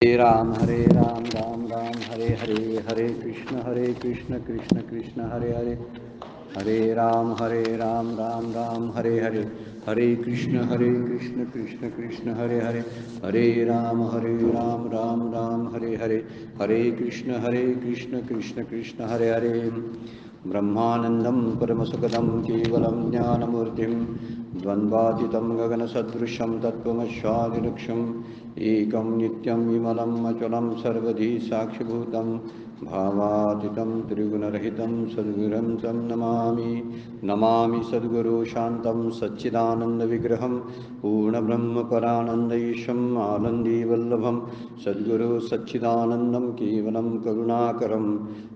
हरे राम राम राम हरे हरे, हरे कृष्ण कृष्ण कृष्ण हरे हरे, हरे राम राम राम हरे हरे, हरे कृष्ण कृष्ण कृष्ण हरे हरे, हरे राम राम राम हरे हरे, हरे कृष्ण कृष्ण कृष्ण हरे हरे। ब्रह्मानंदं परमसुखदं केवलं ज्ञानमूर्तिं द्वन्द्वातीतं गगनसदृशं तत्त्वमस्यादिलक्ष्यम् एकं नित्यं विमलं अचलं सर्वधी साक्षिभूतं भावातीतं त्रिगुणरहितं सद्गुरुं तं नमामि। नमामि सद्गुरु शान्तं सच्चिदानन्दविग्रहं पूर्णब्रह्मपरानन्दईशम् आनन्दीवल्लभं सद्गुरु सच्चिदानन्दं केवलं करुणाकरं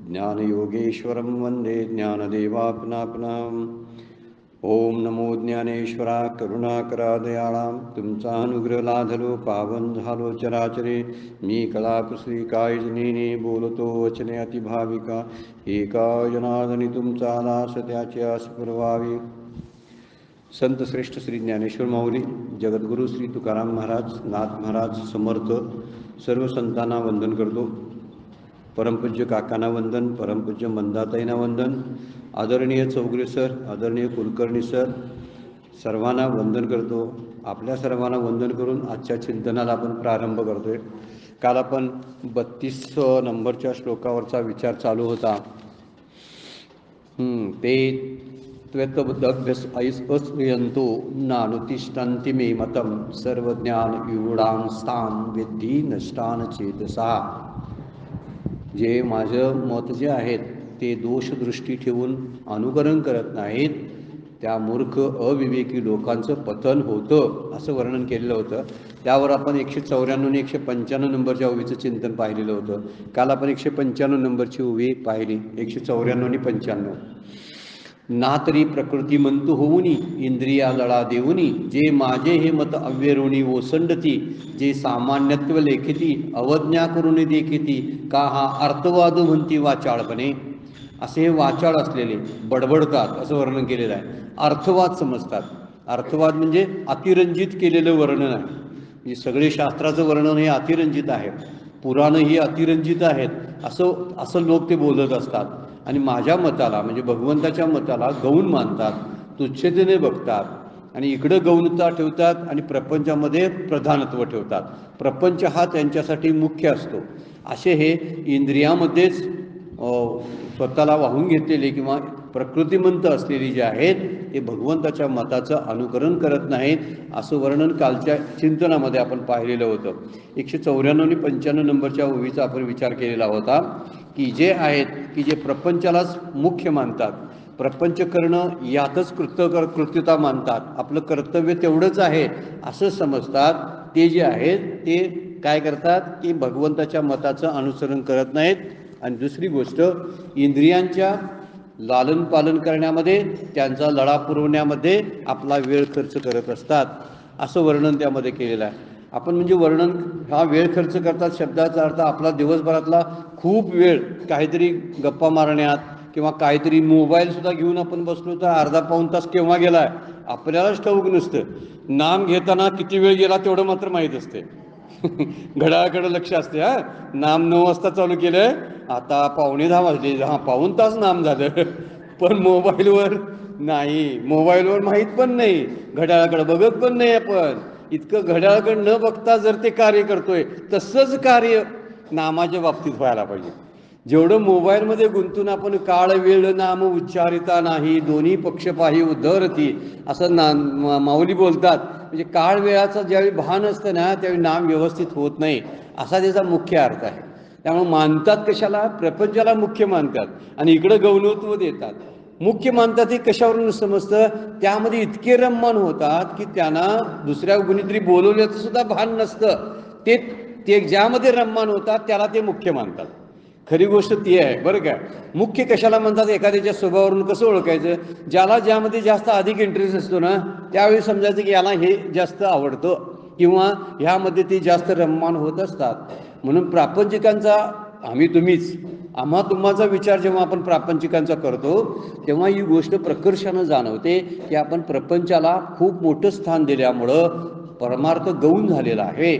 ज्ञानयोगेश्वरं वन्दे ज्ञानदेवापनापनाम्। ओम नमो ज्ञानेश्वरा करुणाकरा दयाळा, तुमचा अनुग्रह लाधलो पावन झालो चराचरे, मी कलाकुसरी कायजनीने बोलतो वचने अतिभाविका, एका जनार्दनी तुमचा दास त्याचे आस पुरवावे। संत श्रेष्ठ श्री ज्ञानेश्वर माऊली, जगद्गुरु श्री तुकाराम महाराज, नाथ महाराज समर्थ, सर्व संतांना वंदन करतो। परमपूज्य काकांना वंदन, परमपूज्य मंदाताईंना वंदन, आदरणीय चौगुले सर, आदरणीय कुलकर्णी सर, सर्वांना वंदन करतो। आपल्या सर्वांना वंदन करून आजच्या चिंतनाला आपण प्रारंभ करतोय। काल आपण 32 नंबरच्या श्लोकावरचा विचार चालू होता। ते त्वत्तबद्धभ्यस ऐस्पस्यन्तो नानुतिष्ठन्ति मे मतं सर्वज्ञान विगूढांस्तां विद्धि नष्टान चेतसा। जे माझं मत जे आहेत ते दोषदृष्टी ठेवून अनुकरण करत नाहीत, त्या मूर्ख अविवेकी लोकांचं पतन होतं असं वर्णन केलेलं होतं। त्यावर आपण 194 आणि 195 नंबरच्या ओवीचं चिंतन पाहिलेलं होतं। काल आपण 195 नंबरची ओवी पाहिली, 194 आणि 95। ना तरी प्रकृती म्हणतो होऊनी इंद्रिया लळा देऊनी, जे माझे हे मत अव्यरुणी ओसंडती, जे सामान्यत्व लेखिती अवज्ञा करून देखिती, का हा अर्थवाद म्हणती वाचाळपणे। असे हे वाचाळ असलेले बडबडतात असं वर्णन केलेलं आहे, अर्थवाद समजतात। अर्थवाद म्हणजे अतिरंजित केलेलं वर्णन आहे, म्हणजे सगळे शास्त्राचं वर्णन हे अतिरंजित आहे, पुराणं ही अतिरंजित आहेत असं लोक ते बोलत असतात। आणि माझ्या मताला म्हणजे भगवंताच्या मताला गौण मानतात, तुच्छतेने बघतात आणि इकडं गौणता ठेवतात आणि प्रपंचामध्ये प्रधानत्व ठेवतात। प्रपंच हा त्यांच्यासाठी मुख्य असतो। असे हे इंद्रियामध्येच स्वतःला वाहून घेतलेले किंवा प्रकृतिमंत असलेली जे आहेत ते भगवंताच्या मताचं अनुकरण करत नाहीत असं वर्णन कालच्या चिंतनामध्ये आपण पाहिलेलं होतं। 194 आणि 95 नंबरच्या ओवीचा आपण विचार केलेला होता की जे आहेत की जे प्रपंचालाच मुख्य मानतात, प्रपंच करणं यातच कृत्यता मानतात, आपलं कर्तव्य तेवढंच आहे असं समजतात, ते जे आहेत ते काय करतात की भगवंताच्या मताचं अनुसरण करत नाहीत। आणि दुसरी गोष्ट, इंद्रियांच्या लालन पालन करण्यामध्ये, त्यांचा लढा पुरवण्यामध्ये आपला वेळ खर्च करत असतात असं वर्णन त्यामध्ये केलेलं आहे। आपण म्हणजे वर्णन हा वेळ खर्च करतात शब्दाचा अर्थ आपला दिवसभरातला खूप वेळ काहीतरी गप्पा मारण्यात किंवा काहीतरी मोबाईलसुद्धा घेऊन आपण बसलो तर अर्धा पाऊण तास केव्हा गेला आहे आपल्यालाच ठाऊक नसतं। नाम घेताना किती वेळ गेला तेवढं मात्र माहीत असते, घड्याळाकडे लक्ष असते। नाम 9 वाजता चालू केलं आहे, आता 9:45 वाजले, पाऊण तास नाम झालं, पण मोबाईलवर नाही, मोबाईलवर माहीत पण नाही, घड्याळाकडे बघत पण नाही आपण। इतकं घड्याळाकडे न बघता जर ते कार्य करतोय तसंच कार्य नामाच्या बाबतीत व्हायला पाहिजे। जेवढं मोबाईलमध्ये गुंतून आपण काळ वेळ नाम उच्चारिता नाही, दोन्ही पक्षपाही उद्धरती असं माऊली बोलतात। म्हणजे काळ वेळाचा ज्यावेळी भान असतं ना त्यावेळी नाम व्यवस्थित होत नाही असा त्याचा मुख्य अर्थ आहे। त्यामुळे मानतात कशाला, प्रपंचाला मुख्य मानतात आणि इकडं गौणत्व देतात। मुख्य मानतात हे कशावरून समजतं, त्यामध्ये इतके रममान होतात की त्यांना दुसऱ्या कुणीतरी बोलवल्याचं सुद्धा भान नसतं, ते ज्यामध्ये रममान होतात त्याला ते मुख्य मानतात। खरी गोष्ट ती आहे बरं का। मुख्य कशाला म्हणतात, एखाद्याच्या स्वभावावरून कसं ओळखायचं, ज्याला ज्यामध्ये जास्त अधिक इंटरेस्ट असतो ना त्यावेळी समजायचं की याला हे जास्त आवडतं किंवा ह्यामध्ये ते जास्त रममान होत असतात। म्हणून प्रापंचिकांचा तुम्हीच तुम्हाचा विचार जेव्हा आपण प्रापंचिकांचा करतो तेव्हा ही गोष्ट प्रकर्षानं जाणवते की आपण प्रपंचाला खूप मोठं स्थान दिल्यामुळं परमार्थ गौण झालेला आहे।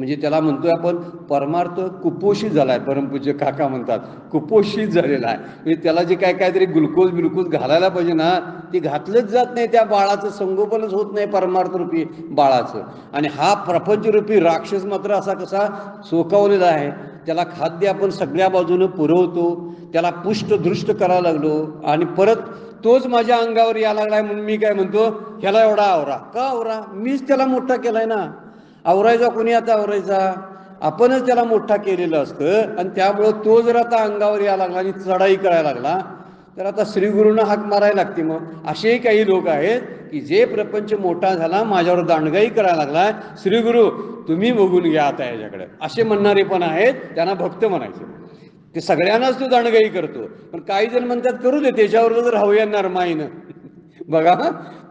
म्हणजे त्याला म्हणतोय आपण परमार्थ कुपोषित झालाय. परमपूज्य काका म्हणतात कुपोषित झालेला आहे. म्हणजे त्याला जे काहीतरी ग्लुकोज घालायला पाहिजे ना, ते घातलंच जात नाही. त्या बाळाचं संगोपनच होत नाही परमार्थ रूपी बाळाचं. आणि हा प्रपंचरूपी राक्षस मात्र असा कसा चोकावलेला आहे. त्याला खाद्य आपण सगळ्या बाजूनं पुरवतो, त्याला पुष्टदृष्ट करायला लागलो आणि परत तोच माझ्या अंगावर या लागलाय. म्हणून मी काय म्हणतो, ह्याला एवढा आवरा. का आवरा? मीच त्याला मोठा केलाय ना. आवरायचा कोणी आता आवरायचा? आपणच त्याला मोठा केलेलं असतं. आणि त्यामुळं तो जर आता अंगावर या लागला आणि चढाई करायला लागला तर आता श्रीगुरूंना हाक मारायला लागते. मग असेही काही लोक आहेत की जे प्रपंच मोठा झाला माझ्यावर दांडगाई करायला लागला, श्रीगुरू तुम्ही बघून घ्या आता याच्याकडे, असे म्हणणारे पण आहेत. त्यांना भक्त म्हणायचे. ते सगळ्यांनाच तो दांडगाई करतो. पण काही जण म्हणतात करू दे, त्याच्यावर जर राहूया नरमाईनं. बघा,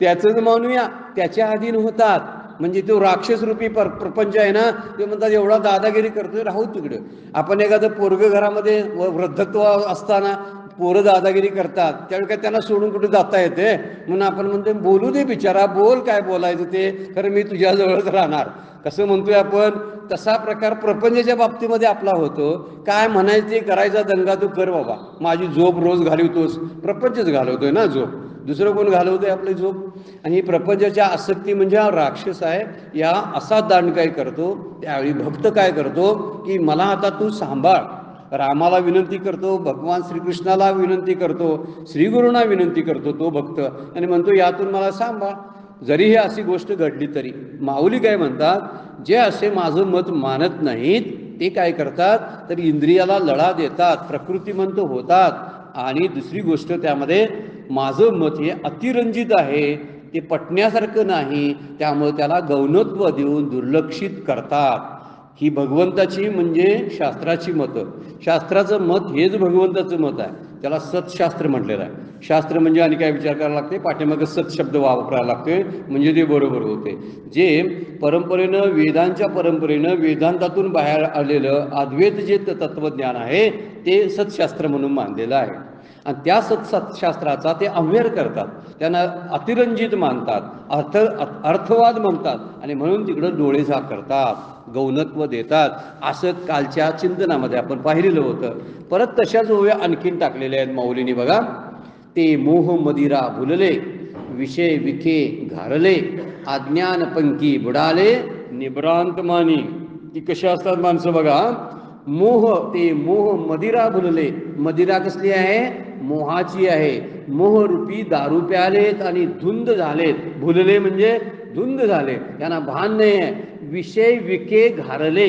त्याचंच मानूया, त्याच्या अधीन होतात. म्हणजे तो राक्षस रूपी प्रपंच आहे ना, ते म्हणतात एवढा दादागिरी करतोय, राहू तिकडं. आपण एखादं पोरगं घरामध्ये वृद्धत्व असताना पोरं दादागिरी करतात, त्यावेळी काय त्यांना सोडून कुठे जाता येते? म्हणून आपण म्हणतो बोलू दे बिचारा, बोल काय बोलायचं ते, खरं मी तुझ्याजवळच राहणार, कसं म्हणतोय आपण. तसा प्रकार प्रपंचाच्या बाबतीमध्ये आपला होतो. काय म्हणायचं ते करायचा दंगा तू कर बाबा, माझी झोप रोज घालवतोस. प्रपंचच घालवतोय ना झोप, दुसरं कोण घालवतोय आपली झोप? आणि ही प्रपंचाच्या आसक्ती म्हणजे हा राक्षस आहे. या असा दांडगाई करतो. त्यावेळी भक्त काय करतो की मला आता तू सांभाळ. रामाला विनंती करतो, भगवान श्रीकृष्णाला विनंती करतो, श्रीगुरूंना विनंती करतो तो भक्त, आणि म्हणतो यातून मला सांभाळ. जरी ही अशी गोष्ट घडली तरी माऊली काय म्हणतात, जे असे माझं मत मानत नाहीत ते काय करतात तर इंद्रियाला लढा देतात, प्रकृतिमंत होतात. आणि दुसरी गोष्ट त्यामध्ये माझं मत हे अतिरंजित आहे, ते पटण्यासारखं नाही, त्यामुळे त्याला गौणत्व देऊन दुर्लक्षित करतात. ही भगवंताची म्हणजे शास्त्राची मतं. शास्त्राचं मत हेच भगवंताचं मत आहे. त्याला सतशास्त्र म्हटलेलं आहे. शास्त्र म्हणजे आणि काय विचार करायला लागते, पाठीमागे सत शब्द वापरायला लागतोय म्हणजे ते बरोबर होते. जे परंपरेनं, वेदांच्या परंपरेनं, वेदांतातून बाहेर आलेलं अद्वैत जे तत्वज्ञान आहे ते सतशास्त्र म्हणून मानलेलं आहे. आणि त्या सतशास्त्राचा ते अव्यर करतात, त्यांना अतिरंजित मानतात, अर्थवाद म्हणतात, आणि म्हणून तिकडं डोळेझाक करतात, गौणत्व देतात. असं कालच्या चिंतनामध्ये आपण पाहिलेलं होतं. परत तशाच ओव्या आणखीन टाकलेल्या आहेत माऊलींनी. बघा, ते मोह मदिरा भुलले, विषय विखे घारले, अज्ञान पंखी बुडाले, निभ्रांत मानी. ती कशी असतात माणसं बघा. मोह, ते मोह मदिरा भुलले. मदिरा कसली आहे? मोहाची आहे. मोहरूपी दारू प्यालेत आणि धुंद झालेत. भुलले म्हणजे धुंद झाले, त्यांना भान नाही आहे. विषय विखे घारले.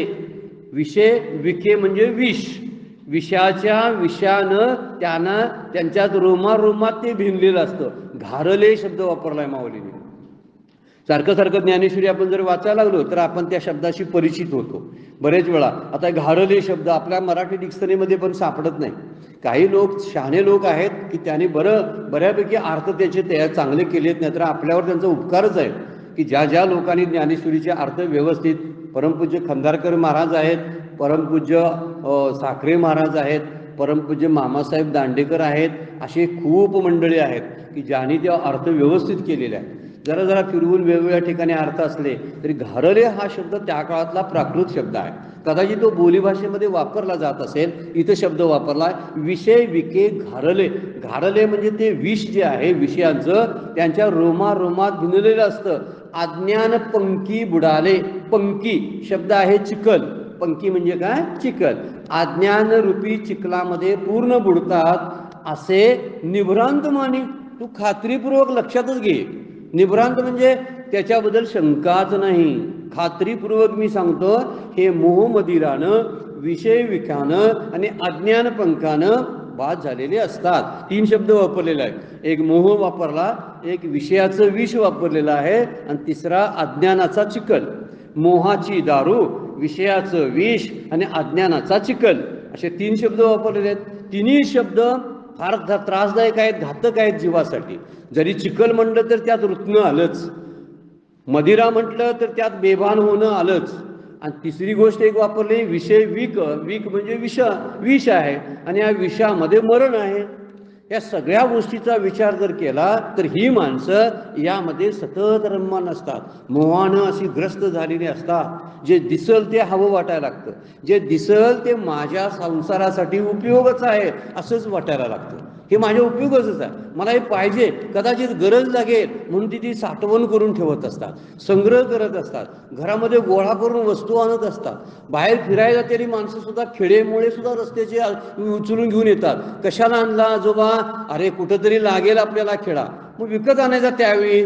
विषय विखे म्हणजे विष. विषाच्या विषानं त्यांच्यात रोमात ते भिनलेलं असतं. घारले शब्द वापरलाय माऊलीने. सारखं ज्ञानेश्वरी आपण जर वाचायला लागलो तर आपण त्या शब्दाशी परिचित होतो बरेच वेळा. आता घारले शब्द आपल्या मराठी डिक्शनरीमध्ये पण सापडत नाही. काही लोक, शहाणे लोक आहेत की त्यांनी बऱ्यापैकी अर्थ त्याचे चांगले केलेत, नाही तर आपल्यावर त्यांचा उपकारच आहे की ज्या लोकांनी ज्ञानेश्वरीचे अर्थ व्यवस्थित, परमपूज्य खंदारकर महाराज आहेत, परमपूज्य साखरे महाराज आहेत, परमपूज्य मामासाहेब दांडेकर आहेत, असे खूप मंडळी आहेत की ज्यांनी ते अर्थ व्यवस्थित केलेले आहेत. जरा फिरवून वेगवेगळ्या ठिकाणी अर्थ असले तरी घारले हा शब्द त्या काळातला प्राकृत शब्द आहे. कदाचित तो बोलीभाषेमध्ये वापरला जात असेल, इथं शब्द वापरला विषय विके घारले. घारले म्हणजे ते विष जे आहे विषयांचं, त्यांच्या रोमात भिनलेलं असतं. अज्ञान पंखी बुडाले. पंखी शब्द आहे चिखल. पंखी म्हणजे काय? चिखल. अज्ञान रूपी चिखलामध्ये पूर्ण बुडतात असे निभ्रांत मानी. तू खात्रीपूर्वक लक्षातच घे. निभ्रांत म्हणजे त्याच्याबद्दल शंकाच नाही. खात्रीपूर्वक मी सांगतो, हे मोहमदिरानं, विषय विखानं आणि अज्ञान पंखानं बाद झालेले असतात. 3 शब्द वापरलेले आहेत. एक मोह वापरला, एक विषयाचं विष वापरलेलं आहे, आणि तिसरा अज्ञानाचा चिखल. मोहाची दारू, विषयाचं विष आणि अज्ञानाचा चिखल, असे 3 शब्द वापरलेले आहेत. तिन्ही शब्द फार त्रासदायक आहेत, घातक आहेत जीवासाठी. जरी चिखल म्हटलं तर त्यात रुतणं आलंच, मदिरा म्हटलं तर त्यात बेभान होणं आलंच, आणि तिसरी गोष्ट एक वापरली विषय विक. विक म्हणजे विष आहे, आणि या विषामध्ये मरण आहे. या सगळ्या गोष्टीचा विचार जर केला तर ही माणसं यामध्ये सतत रममान असतात, मोहानं अशी ग्रस्त झालेली असतात. जे दिसल ते हवं वाटायला लागतं, जे दिसल ते माझ्या संसारासाठी उपयोगच आहे असंच वाटायला लागतं. हे माझ्या उपयोगाचंच आहे, मला हे पाहिजे, कदाचित गरज लागेल म्हणून ती साठवण करून ठेवत असतात, संग्रह करत असतात, घरामध्ये गोळा करून वस्तू आणत असतात. बाहेर फिरायला तरी माणसं सुद्धा खेडेमुळे सुद्धा रस्त्याचे उचलून घेऊन येतात. कशाला आणला आजोबा? अरे कुठंतरी लागेल आपल्याला खेळा, मग विकत आणायचा त्यावेळी.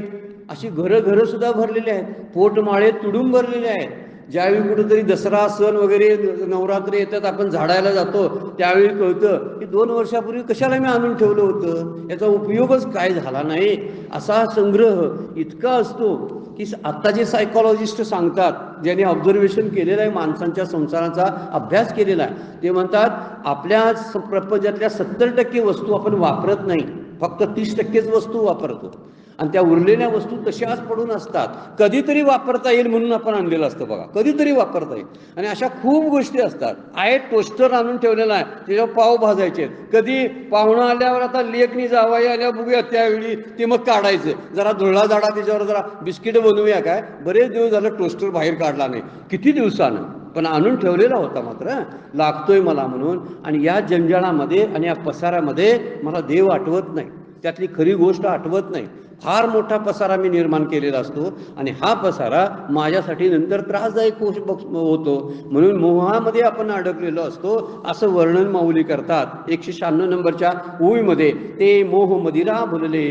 अशी घरं सुद्धा भरलेली आहेत, पोटमाळे तुडूंब भरलेले आहेत. ज्यावेळी कुठंतरी दसरा सण वगैरे नवरात्री येतात, आपण झाडायला जातो, त्यावेळी कळतं की 2 वर्षापूर्वी कशाला मी आणून ठेवलं होतं, याचा उपयोगच काय झाला नाही. असा संग्रह इतका असतो की आत्ता जे सायकॉलॉजिस्ट सांगतात, ज्यांनी ऑब्झर्वेशन केलेलं आहे, माणसांच्या संसाराचा अभ्यास केलेला आहे, ते म्हणतात आपल्या प्रपंचातल्या 70% वस्तू आपण वापरत नाही, फक्त 30%च वस्तू वापरतो. आणि त्या उरलेल्या वस्तू तशाच पडून असतात, कधीतरी वापरता येईल म्हणून आपण आणलेलं असतं बघा, कधीतरी वापरता येईल. आणि अशा खूप गोष्टी असतात. आहे टोस्टर आणून ठेवलेला आहे, त्याच्यावर पाव भाजायचे, कधी पाहुणं आल्यावर आता लेकनी जावाई आल्यावर बघूया त्यावेळी ते मग काढायचं, जरा धुळा जाडा त्याच्यावर जरा बिस्किट बनवूया. काय बरेच दिवस झालं टोस्टर बाहेर काढला नाही, किती दिवसानं, पण आणून ठेवलेला होता, मात्र लागतोय मला म्हणून. आणि या जंजाळामध्ये आणि या पसारामध्ये मला देव आठवत नाही, त्यातली खरी गोष्ट आठवत नाही. फार मोठा पसारा मी निर्माण केलेला असतो आणि हा पसारा माझ्यासाठी नंतर त्रासदायक होतो, म्हणून मोहामध्ये आपण अडकलेलो असतो असं वर्णन माऊली करतात. 196 नंबरच्या ओळीमध्ये, ते मोह मदिरा भुलले,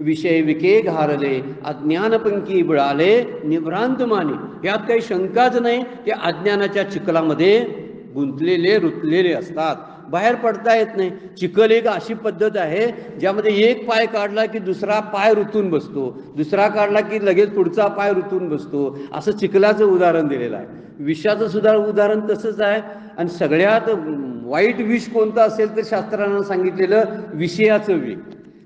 विषय विके घारले, अज्ञानपंकी बिळाले, निभ्रांत माने. यात काही शंकाच नाही, ते अज्ञानाच्या चिखलामध्ये गुंतलेले रुतलेले असतात, बाहेर पडता येत नाही. चिखल एक अशी पद्धत आहे ज्यामध्ये एक पाय काढला की दुसरा पाय रुतून बसतो, दुसरा काढला की लगेच पुढचा पाय रुतून बसतो, असं चिखलाचं उदाहरण दिलेलं आहे. विषाचं सुद्धा उदाहरण तसंच आहे. आणि सगळ्यात वाईट विष कोणतं असेल तर शास्त्रानं सांगितलेलं विषयाचं विष.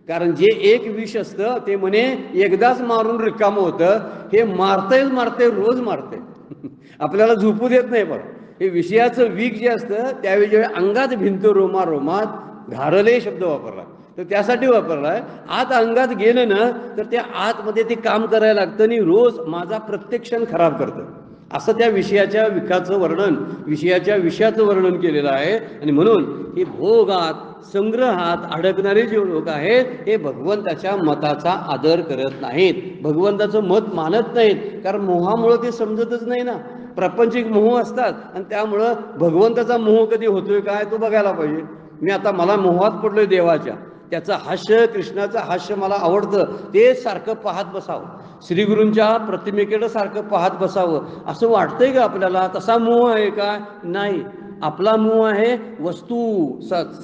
कारण जे एक विष असतं ते म्हणे एकदाच मारून रिकामं होतं, हे मारतंय रोज मारतंय आपल्याला झोपू देत नाही. बघ, हे विषयाचं विष जे असतं त्यावेळी जेव्हा अंगात भिंत रोमात घारले शब्द वापरला तर त्यासाठी वापरला आहे. आत अंगात गेलं ना तर त्या आतमध्ये ते काम करायला लागतं आणि रोज माझा प्रत्येक क्षण खराब करतं, असं त्या विषयाच्या विषयाचं वर्णन केलेलं आहे. आणि म्हणून हे भोगात संग्रहात अडकणारे जे लोक आहेत हे भगवंताच्या मताचा आदर करत नाहीत, भगवंताचं मत मानत नाहीत, कारण मोहामुळं ते समजतच नाही ना. प्रापंचिक मोह असतात आणि त्यामुळं भगवंताचा मोह कधी होतोय काय तो बघायला पाहिजे. मी आता मला मोहात पडलोय देवाच्या, त्याचं हास्य, कृष्णाचं हास्य मला आवडतं, ते सारखं पाहत बसावं, श्रीगुरूंच्या प्रतिमेकडं सारखं पाहत बसावं असं वाटतंय का आपल्याला? तसा मोह आहे का? नाही. आपला मोह आहे वस्तू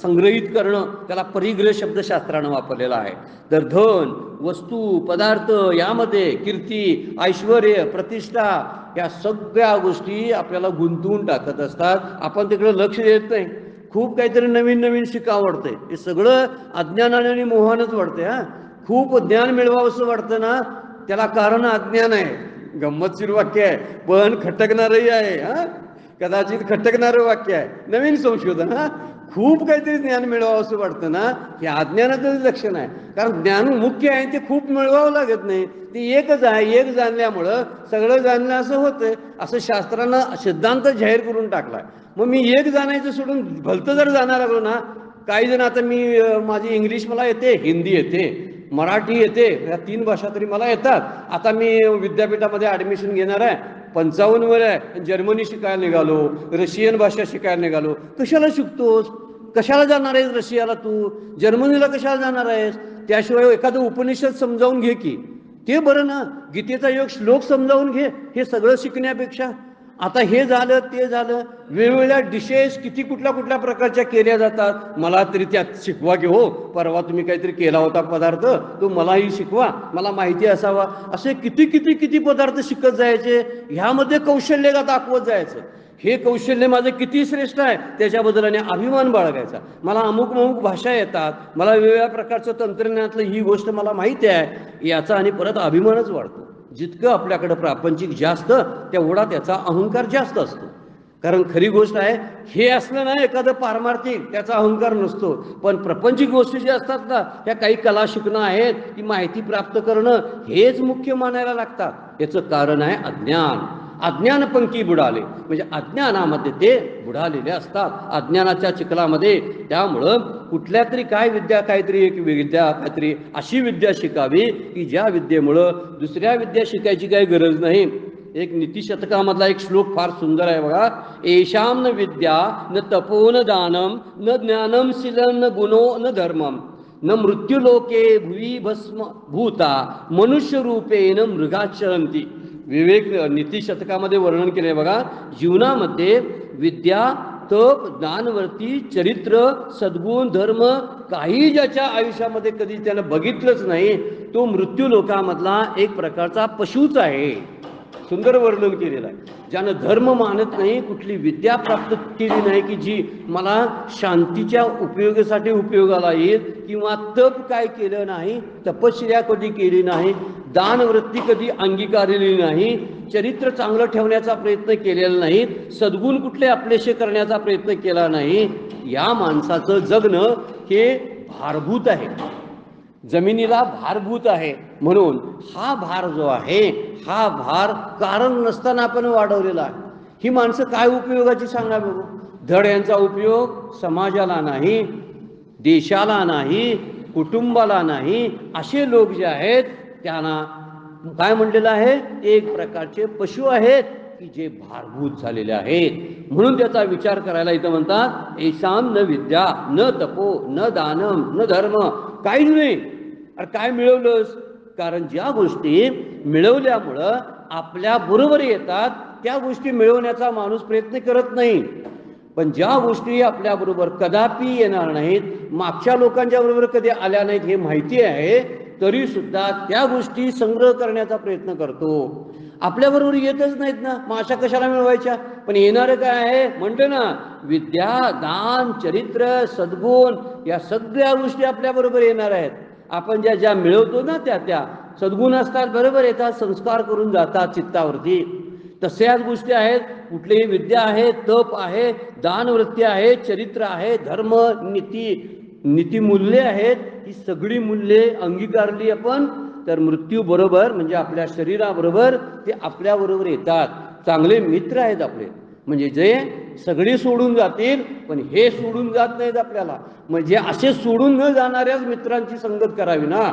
संग्रहित करणं, त्याला परिग्रह शब्द शास्त्रानं वापरलेला आहे. तर धन, वस्तू, पदार्थ, यामध्ये कीर्ती, ऐश्वर, प्रतिष्ठा, या सगळ्या गोष्टी आपल्याला गुंतवून टाकत असतात. आपण तिकडे लक्ष देत नाही. खूप काहीतरी नवीन नवीन शिकावं वाटतंय, हे सगळं अज्ञानाने आणि मोहानंच वाटतंय. खूप ज्ञान मिळवावं असं वाटतं ना, त्याला कारण अज्ञान आहे. गंमतशीर वाक्य आहे पण खटकणारही आहे. कदाचित खटकणारं वाक्य आहे, नवीन संशोधन. खूप काहीतरी ज्ञान मिळवावं असं वाटतं ना, हे अज्ञानाचंच लक्षण आहे. कारण ज्ञान मुख्य आहे, ते खूप मिळवावं लागत नाही, ते एकच आहे. एक जाणल्यामुळं सगळं जाणलं असं होतंय, असं शास्त्रानं सिद्धांत जाहीर करून टाकलाय. मग मी एक जाणायचं सोडून भलतं जर जाणार लागलो ना, काही जण, आता माझी इंग्लिश मला येते, हिंदी येते, मराठी येते, या 3 भाषा तरी मला येतात. आता मी विद्यापीठामध्ये ॲडमिशन घेणार आहे, 55 वर आहे, जर्मनी शिकायला निघालो, रशियन भाषा शिकायला निघालो. कशाला शिकतोस? कशाला जाणार आहेस रशियाला? तू जर्मनीला कशाला जाणार आहेस? त्याशिवाय एखादं उपनिषद समजावून घे की, ते बरं ना. गीतेचा एक श्लोक समजावून घे, हे सगळं शिकण्यापेक्षा. आता हे झालं ते झालं, वेगवेगळ्या डिशेस किती कुठल्या प्रकारच्या केल्या जातात. मला तरी त्यात शिकवा की हो, परवा तुम्ही काहीतरी केला होता पदार्थ, तो मलाही शिकवा, मला माहिती असावा. असे किती पदार्थ शिकत जायचे, ह्यामध्ये कौशल्य दाखवत जायचं. हे कौशल्य माझं किती श्रेष्ठ आहे त्याच्याबद्दल आणि अभिमान बाळगायचा. मला अमुक भाषा येतात, मला वेगवेगळ्या प्रकारचं तंत्रज्ञानातलं ही गोष्ट मला माहिती आहे, याचा आणि परत अभिमानच वाढतो. जितकं आपल्याकडं प्रापंचिक जास्त तेवढा त्याचा अहंकार जास्त असतो. कारण खरी गोष्ट आहे, हे असलं ना एखादं पारमार्थिक, त्याचा अहंकार नसतो. पण प्रपंचिक गोष्टी ज्या असतात ना, त्या काही कला शिकणं आहेत, ती माहिती प्राप्त करणं, हेच मुख्य मानायला लागतात. याचं कारण आहे अज्ञान. अज्ञान पंखी बुडाले, म्हणजे अज्ञानामध्ये ते बुडालेले असतात, अज्ञानाच्या चिखलामध्ये. त्यामुळं कुठल्या तरी काय विद्या, काहीतरी एक विद्या, काहीतरी अशी विद्या शिकावी की ज्या विद्येमुळं दुसऱ्या विद्या शिकायची काही गरज नाही. एक नीतिशतकामधला एक श्लोक फार सुंदर आहे बघा. एशाम न विद्या न तपो न दानम न ज्ञानम शीलन न गुणो न धर्मम न मृत्युलोके भुवी भस्म भूता मनुष्य रूपेण मृगाचरंती. विवेक नीतिशतकामध्ये वर्णन केले बघा. जीवनामध्ये विद्या, तप, ज्ञानवृत्ती, चरित्र, सद्गुण, धर्म काही ज्याच्या आयुष्यामध्ये कधी त्यानं बघितलंच नाही, तो मृत्यू लोकामधला एक प्रकारचा पशुच आहे. सुंदर वर्णन केलेलं आहे. ज्यानं धर्म मानत नाही, कुठली विद्या प्राप्त केली नाही की जी मला शांतीच्या उपयोगासाठी उपयोगाला येईल, किंवा तप काय केलं नाही, तपश्चर्या कधी केली नाही, दानवृत्ती कधी अंगीकारलेली नाही, चरित्र चांगलं ठेवण्याचा प्रयत्न केलेला नाही, सद्गुण कुठले आपलेशे करण्याचा प्रयत्न केला नाही, या माणसाचं जगणं हे भारभूत आहे, जमिनीला भारभूत आहे. म्हणून हा भार जो आहे, हा भार कारण नसताना आपण वाढवलेला आहे. ही माणसं काय उपयोगाची सांगा बघू. धड यांचा उपयोग समाजाला नाही, देशाला नाही, कुटुंबाला नाही. असे लोक जे आहेत त्यांना काय म्हणलेलं आहे, एक प्रकारचे पशु आहेत की जे भारभूत झालेले आहेत. म्हणून त्याचा विचार करायला इथं म्हणतात, ऐसाम न विद्या न तपो न दानम न धर्म. काहीच नाही. अरे काय मिळवलंस? कारण ज्या गोष्टी मिळवल्यामुळं आपल्या बरोबर येतात त्या गोष्टी मिळवण्याचा माणूस प्रयत्न करत नाही. पण ज्या गोष्टी आपल्याबरोबर कदापि येणार नाहीत, मागच्या लोकांच्या बरोबर कधी आल्या नाहीत हे माहिती आहे, तरी सुद्धा त्या गोष्टी संग्रह करण्याचा प्रयत्न करतो. आपल्याबरोबर येतच नाहीत ना, मग अशा कशाला मिळवायच्या? पण येणारं काय आहे म्हणलं ना, विद्या, दान, चरित्र, सद्गुण, या सगळ्या गोष्टी आपल्याबरोबर येणार आहेत. आपण ज्या ज्या मिळवतो ना त्या सद्गुण असतात, बरोबर येतात, संस्कार करून जातात चित्तावरती. तशाच गोष्टी आहेत. कुठलीही विद्या आहे, तप आहे, दानवृत्ती आहे, चरित्र आहे, धर्म, नीतिमूल्ये आहेत. ही सगळी मूल्ये अंगीकारली आपण तर मृत्यू बरोबर, म्हणजे आपल्या शरीराबरोबर ते आपल्याबरोबर येतात. चांगले मित्र आहेत आपले, म्हणजे जे सगळे सोडून जातील पण हे सोडून जात नाहीत आपल्याला. म्हणजे असे सोडून न जाणाऱ्याच मित्रांची संगत करावी ना.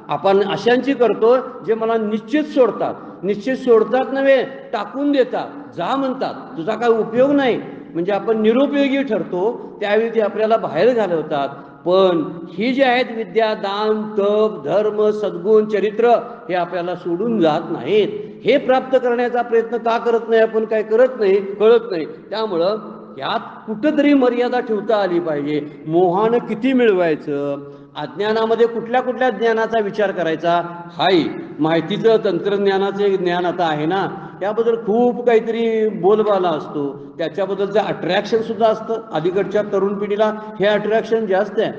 आपण अशांची करतो जे मला निश्चित सोडतात. निश्चित सोडतात नव्हे, टाकून देतात, जा म्हणतात, तुझा काय उपयोग नाही, म्हणजे आपण निरुपयोगी ठरतो. त्यावेळी ते आपल्याला बाहेर घालवतात. पण ही जी आहेत विद्या, दान, तप, धर्म, सद्गुण, चरित्र, हे आपल्याला सोडून जात नाहीत. हे प्राप्त करण्याचा प्रयत्न का करत नाही आपण? काय करत नाही, कळत नाही. त्यामुळं यात कुठंतरी मर्यादा ठेवता आली पाहिजे. मोहानं किती मिळवायचं, अज्ञानामध्ये कुठल्या कुठल्या ज्ञानाचा विचार करायचा, हाय माहितीचं तंत्रज्ञानाचे ज्ञान आता आहे ना, त्याबद्दल खूप काहीतरी बोलबाला असतो, त्याच्याबद्दलचं अट्रॅक्शन सुद्धा असतं. अलीकडच्या तरुण पिढीला हे अट्रॅक्शन जास्त आहे.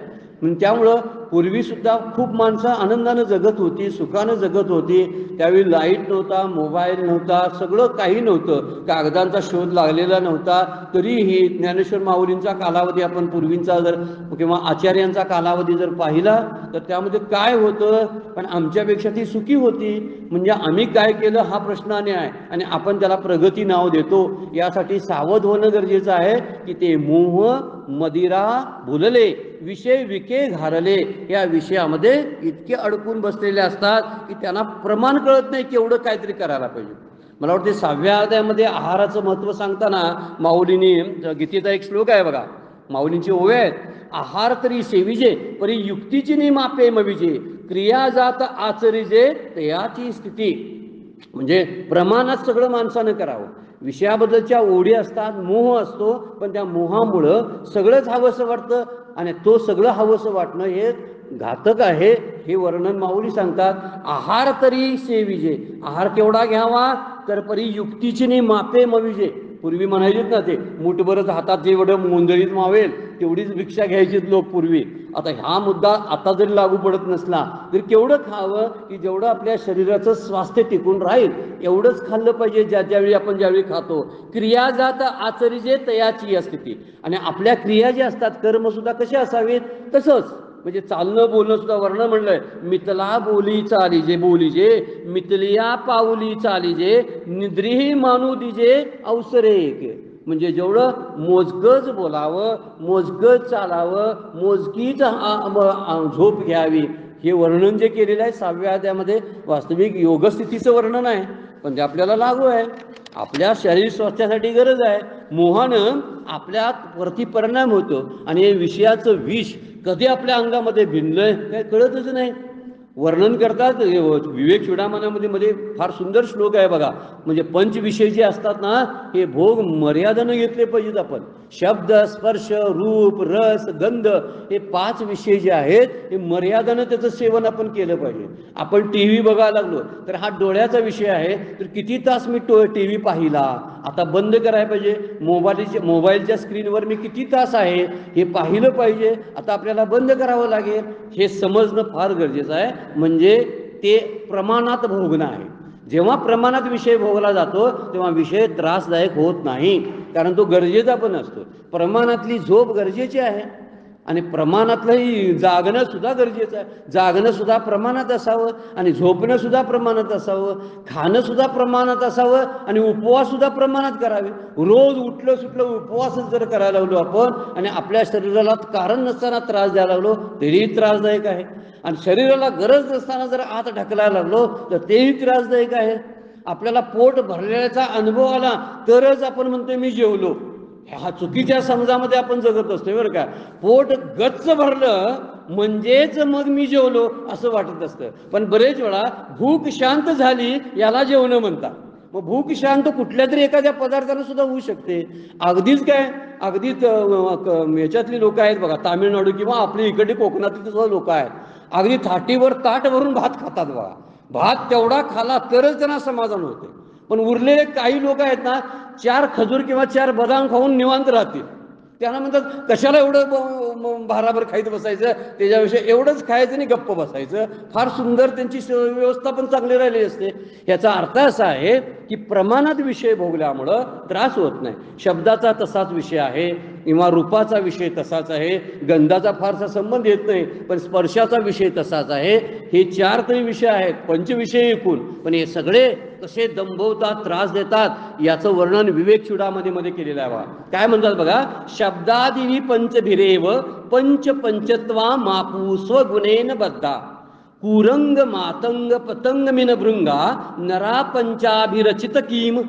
त्यामुळं पूर्वीसुद्धा खूप माणसं आनंदानं जगत होती, सुखानं जगत होती. त्यावेळी लाईट नव्हता, मोबाईल नव्हता, सगळं काही नव्हतं, कागदांचा शोध लागलेला नव्हता. तरीही ज्ञानेश्वर माऊलींचा कालावधी आपण पूर्वींचा जर किंवा आचार्यांचा कालावधी जर पाहिला तर त्यामध्ये काय होतं, पण आमच्यापेक्षा ती सुखी होती. म्हणजे आम्ही काय केलं हा प्रश्नाने आहे आणि आपण त्याला प्रगती नाव देतो. यासाठी सावध होणं गरजेचं आहे की ते मोह मदिरा भुलले विषय विके घारले, या विषयामध्ये इतके अडकून बसलेले असतात की त्यांना प्रमाण कळत नाही केवढं काहीतरी करायला पाहिजे. मला वाटते 6व्या अध्यायामध्ये आहाराचं महत्त्व सांगताना माऊलींनी, गीतेचा एक श्लोक आहे बघा, माऊलींची ओवे आहेत, आहार तरी सेविजे परी युक्तीची नि मापे मविजे क्रिया जात आचरिजे तयाची स्थिती. म्हणजे प्रमाणात सगळं माणसानं करावं. विषयाबद्दलच्या ओढी असतात, मोह असतो, पण त्या मोहामुळं सगळंच हवंसं वाटतं आणि तो सगळं हवंसं वाटणं हे घातक आहे. हे वर्णन माऊली सांगतात. आहार तरी सेविजे, आहार केवढा घ्यावा तर परी युक्तीची नि मापे मविजे. पूर्वी म्हणायचेत ना ते, मुठभरच हातात जेवढं मुंदळीत मावेल तेवढीच भिक्षा घ्यायची लोक पूर्वी. आता हा मुद्दा आता जरी लागू पडत नसला तरी केवढं खावं की जेवढं आपल्या शरीराचं स्वास्थ्य टिकून राहील एवढंच खाल्लं पाहिजे. ज्यावेळी आपण ज्यावेळी खातो. क्रिया जात आचरिजे तयाची या स्थिती. आणि आपल्या क्रिया ज्या असतात कर्मसुद्धा कसे असावेत तसंच. म्हणजे चालणं बोलणं सुद्धा वर्ण म्हणलंय, मितला बोली चालीजे बोलीजे मितलिया पाऊली चालीजे निद्रीही मानू दिजे अवसरे एक. म्हणजे जेवढं मोजकंच बोलावं, मोजकंच चालावं, मोजकीच झोप घ्यावी, हे वर्णन जे केलेलं आहे 6व्या अध्यायामध्ये वास्तविक योगस्थितीचं वर्णन आहे, पण ते आपल्याला लागू आहे. आपल्या शरीर स्वास्थ्यासाठी गरज आहे. मोहानं आपल्यात वरती परिणाम होतो आणि हे विषयाचं विष कधी आपल्या अंगामध्ये भिनलंय काय कळतच नाही. वर्णन करतात विवेक चूडामणीमध्ये मध्ये फार सुंदर श्लोक आहे बघा. म्हणजे पंचविषय जे असतात ना हे भोग मर्यादेनं घेतले पाहिजेत. आपण शब्द स्पर्श रूप रस गंध हे 5 विषय जे आहेत हे मर्यादेनं त्याचं सेवन आपण केलं पाहिजे. आपण टी व्ही बघायला लागलो तर हा डोळ्याचा विषय आहे, तर किती तास मी टी व्ही पाहिला आता बंद करायला पाहिजे. मोबाईलच्या स्क्रीनवर मी किती तास आहे हे पाहिलं पाहिजे, आता आपल्याला बंद करावं लागेल. हे समजणं फार गरजेचं आहे. म्हणजे ते प्रमाणात भोगणं आहे. जेव्हा प्रमाणात विषय भोगला जातो तेव्हा विषय त्रासदायक होत नाही, कारण तो गरजेचा पण असतो. प्रमाणातली झोप गरजेची आहे आणि प्रमाणातलंही जागणं सुद्धा गरजेचं आहे. जागणं सुद्धा प्रमाणात असावं आणि झोपणं सुद्धा प्रमाणात असावं, खाणं सुद्धा प्रमाणात असावं आणि उपवास सुद्धा प्रमाणात करावे. रोज उठलं सुटलं उपवासच जर करायला लागलो आपण आणि आपल्या शरीराला कारण नसताना त्रास द्यायला लागलो तरीही त्रासदायक आहे. आणि शरीराला गरज नसताना जर आत ढकलायला लागलो तर तेही त्रासदायक आहे. आपल्याला पोट भरलेल्याचा अनुभव आला तरच आपण म्हणतोय मी जेवलो. हा चुकीच्या समजामध्ये आपण जगत असतोय बरं का. पोट गच्च भरलं म्हणजेच मग मी जेवलो असं वाटत असतं, पण बरेच वेळा भूक शांत झाली याला जेवणं म्हणतात. मग भूक शांत कुठल्या तरी एखाद्या पदार्थानं सुद्धा होऊ शकते. अगदीच काय अगदीच याच्यातली लोक आहेत बघा, तामिळनाडू किंवा आपली इकडे कोकणातली सुद्धा लोक आहेत, अगदी थाटीवर ताट भरून भात खातात बघा. भात तेवढा खाला तरच त्यांना समाधान होते. पण उरलेले काही लोक आहेत ना 4 खजूर किंवा 4 बदाम खाऊन निवांत राहतील. त्यांना म्हणतात कशाला एवढं भाराभर खायचं बसायचं, त्याच्याविषयी एवढंच खायचं आणि गप्प बसायचं. फार सुंदर त्यांची व्यवस्था पण चांगली राहिली असते. याचा अर्थ असा आहे की प्रमाणात विषय भोगल्यामुळं त्रास होत नाही. शब्दाचा तसाच विषय आहे किंवा रूपाचा विषय तसाच आहे, गंधाचा फारसा संबंध येत नाही, पण स्पर्शाचा विषय तसाच आहे. हे 4 तरी विषय आहेत पंचविषय एकूण, पण हे सगळे कसे दंभवतात त्रास देतात याचं वर्णन विवेक चूडामणीमध्ये केलेलं आहे. काय म्हणतात बघा, शब्दादिवी पंचभिरेव पंच पंचत्वा मापू स्वगुणेन बद्धा कुरंग मातंग पतंग मिन भृंगा नरा पंचाभिरचित किम.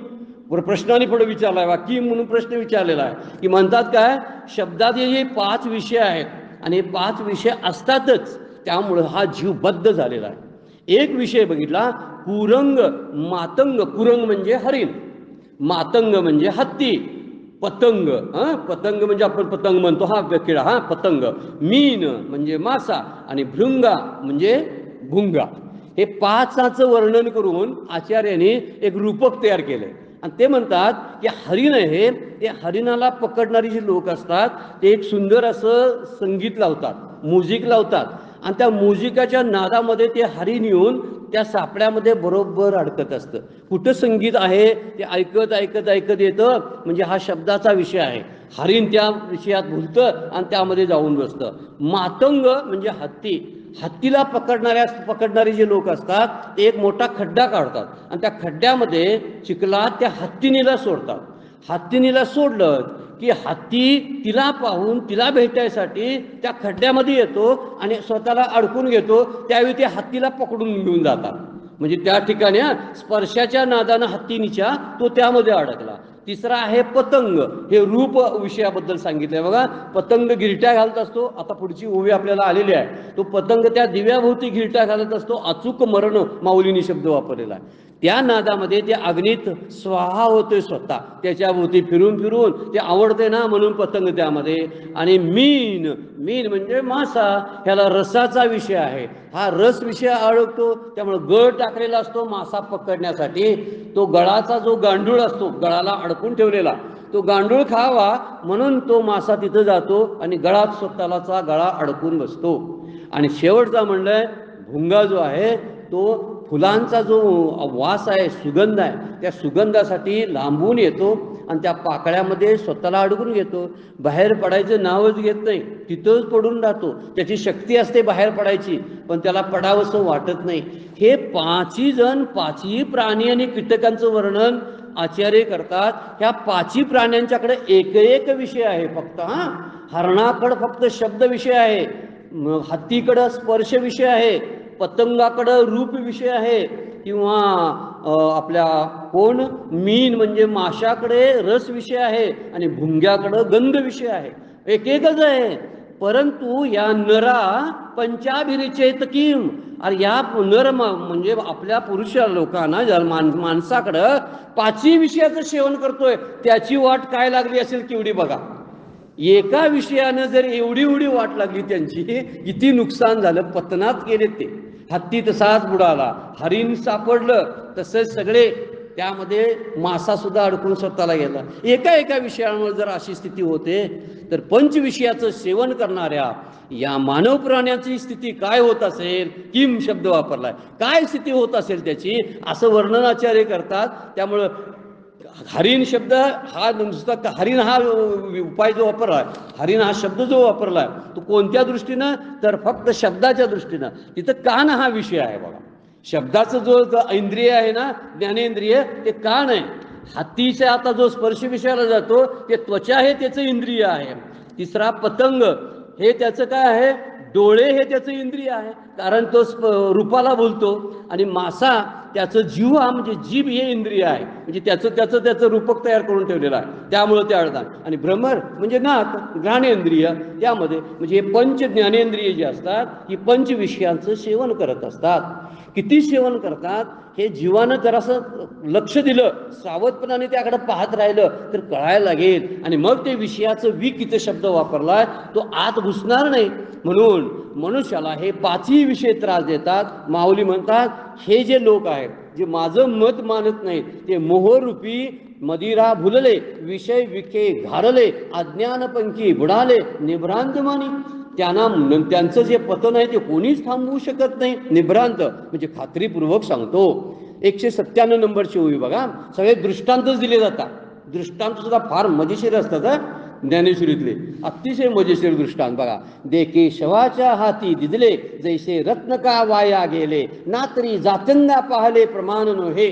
प्रश्नाने पुढे विचारलाय वा किम म्हणून प्रश्न विचारलेला आहे की म्हणतात काय शब्दात हे 5 विषय आहेत आणि हे 5 विषय असतातच, त्यामुळं हा जीव बद्ध झालेला आहे. एक विषय बघितला कुरंग मातंग. कुरंग म्हणजे हरिण, मातंग म्हणजे हत्ती, पतंग पतंग म्हणजे आपण पतंग म्हणतो हा किडा, हा पतंग, मीन म्हणजे मासा आणि भृंगा म्हणजे भुंगा. हे 5चं वर्णन करून आचार्यांनी एक रूपक तयार केलंय आणि ते म्हणतात की हरिण हे ते हरिणाला पकडणारी जी लोक असतात ते एक सुंदर असं संगीत लावतात, म्युझिक लावतात आणि त्या म्युझिकाच्या नादामध्ये ते हरिण येऊन त्या सापड्यामध्ये बरोबर अडकत असतं. कुठं संगीत आहे ते ऐकत ऐकत ऐकत येतं, म्हणजे हा शब्दाचा विषय आहे. हरिण त्या विषयात भुलतं आणि त्यामध्ये जाऊन बसतं. मातंग म्हणजे हत्ती, हत्तीला पकडणारे जे लोक असतात ते एक मोठा खड्डा काढतात आणि त्या खड्ड्यामध्ये चिखलात त्या हत्तीनीला सोडतात. हत्तीनीला सोडलं की हत्ती तिला पाहून तिला भेटायसाठी त्या खड्ड्यामध्ये येतो आणि स्वतःला अडकून घेतो. त्यावेळी ते हत्तीला पकडून घेऊन जातात. म्हणजे त्या ठिकाणी स्पर्शाच्या नादानं हत्तीनीच्या तो त्यामध्ये अडकला. तिसरा आहे पतंग. हे रूप विषयाबद्दल सांगितलंय बघा. पतंग गिरट्या घालत असतो. आता पुढची ओवी आपल्याला आलेली आहे. तो पतंग त्या दिव्याभोवती गिरट्या घालत असतो. अचूक मरण माऊलीनी शब्द वापरलेला आहे. त्या नादामध्ये ते अग्नीत स्वाहा होतोय स्वतः, त्याच्याभोवती फिरून फिरून ते आवडते ना म्हणून पतंग त्यामध्ये. आणि मीन, मीन म्हणजे मासा, ह्याला रसाचा विषय आहे. हा रस विषय अडकतो त्यामुळे गळ टाकलेला असतो मासा पकडण्यासाठी. तो गळाचा जो गांडूळ असतो गळाला अडकून ठेवलेला तो गांडूळ खावा म्हणून तो मासा तिथं जातो आणि गळात स्वतःचा गळा अडकून बसतो. आणि शेवटचा म्हणलंय भुंगा जो आहे तो फुलांचा जो वास आहे, सुगंध आहे, त्या सुगंधासाठी लांबून येतो आणि त्या पाकळ्यामध्ये स्वतःला अडकून घेतो. बाहेर पडायचं नावच घेत नाही, तिथंच पडून राहतो. त्याची शक्ती असते बाहेर पडायची, पण त्याला पडावंसं वाटत नाही. हे पाचही जण, पाचही प्राणी आणि कीटकांचं वर्णन आचार्य करतात. ह्या पाचही प्राण्यांच्याकडे एक एक विषय आहे फक्त. हरणाकडं फक्त शब्द विषय आहे, हत्तीकडं स्पर्श विषय आहे, पतंगाकडं रूप विषय आहे, किंवा आपल्या कोण मीन म्हणजे माशाकडे रस विषय आहे, आणि भुंग्याकडं गंध विषय आहे. एक एकच आहे. परंतु या नरा पंचाभिरिचेत किम, अरे या नर म्हणजे आपल्या पुरुष लोकांना माणसाकडं पाचही विषयाचं सेवन करतोय, त्याची वाट काय लागली असेल केवढी बघा. एका विषयानं जर एवढी एवढी वाट लागली त्यांची, किती नुकसान झालं. पतनात गेले ते. हत्ती तसाच बुडाला, हरिण सापडलं तसंच सगळे, त्यामध्ये मासा सुद्धा अडकून स्वतःला गेला. एका एका विषयावर जर अशी स्थिती होते, तर पंचविषयाचं सेवन करणाऱ्या या मानव प्राण्याची स्थिती काय होत असेल. किम शब्द वापरलाय, काय स्थिती होत असेल त्याची, असं वर्णनाचार्य करतात. त्यामुळं हरिण शब्द हा नुसता हरिण हा उपाय जो वापरलाय, हरिण हा शब्द जो वापरलाय तो कोणत्या दृष्टीनं, तर फक्त शब्दाच्या दृष्टीनं. तिथं कान हा विषय आहे बघा. शब्दाचं जो इंद्रिय आहे ना, ज्ञानेंद्रिय, ते कान आहे. हत्तीचा आता जो स्पर्श विषयाला जातो ते त्वचा हे त्याचं इंद्रिय आहे. तिसरा पतंग हे त्याचं काय आहे, डोळे हे त्याचं इंद्रिय आहे, कारण तो रूपाला बोलतो. आणि मासा त्याचं जीव हा म्हणजे जीभ हे इंद्रिय आहे, म्हणजे त्याचं रूपक तयार करून ठेवलेलं आहे, त्यामुळं ते अडतात. आणि भ्रमर म्हणजे नाक, घ्राणेंद्रिय, त्यामध्ये म्हणजे हे पंच ज्ञानेंद्रिय जे असतात ही पंच विषयांचं सेवन करत असतात. किती सेवन करतात हे जीवानं जरासं लक्ष दिलं, सावधपणाने त्याकडे पाहत राहिलं तर कळायला लागेल. आणि मग ते विषयाचं विकित शब्द वापरलाय तो आत घुसणार नाही. म्हणून मनुष्याला हे पाचही विषय त्रास देतात. माऊली म्हणतात हे जे लोक आहेत जे माझं मत मानत नाहीत, ते मोहरूपी मदिरा भुलले, विषय विखे घारले, अज्ञानपंखी बुडाले, निभ्रांत मानी. त्यांचं जे पतन आहे ते कोणीच थांबवू शकत नाही. निभ्रांत म्हणजे खात्रीपूर्वक सांगतो. 197 नंबरची ओवी बघा, सगळे दृष्टांतच दिले जातात. दृष्टांत सुद्धा फार मजेशीर असतात ज्ञानेश्वरीतले, अतिशय मजेशीर दृष्टांत बघा. देखे शवाच्या हाती दिदले, जैसे रत्न का वाया गेले, नातरी जातंदा पाहले प्रमाण नव्हे.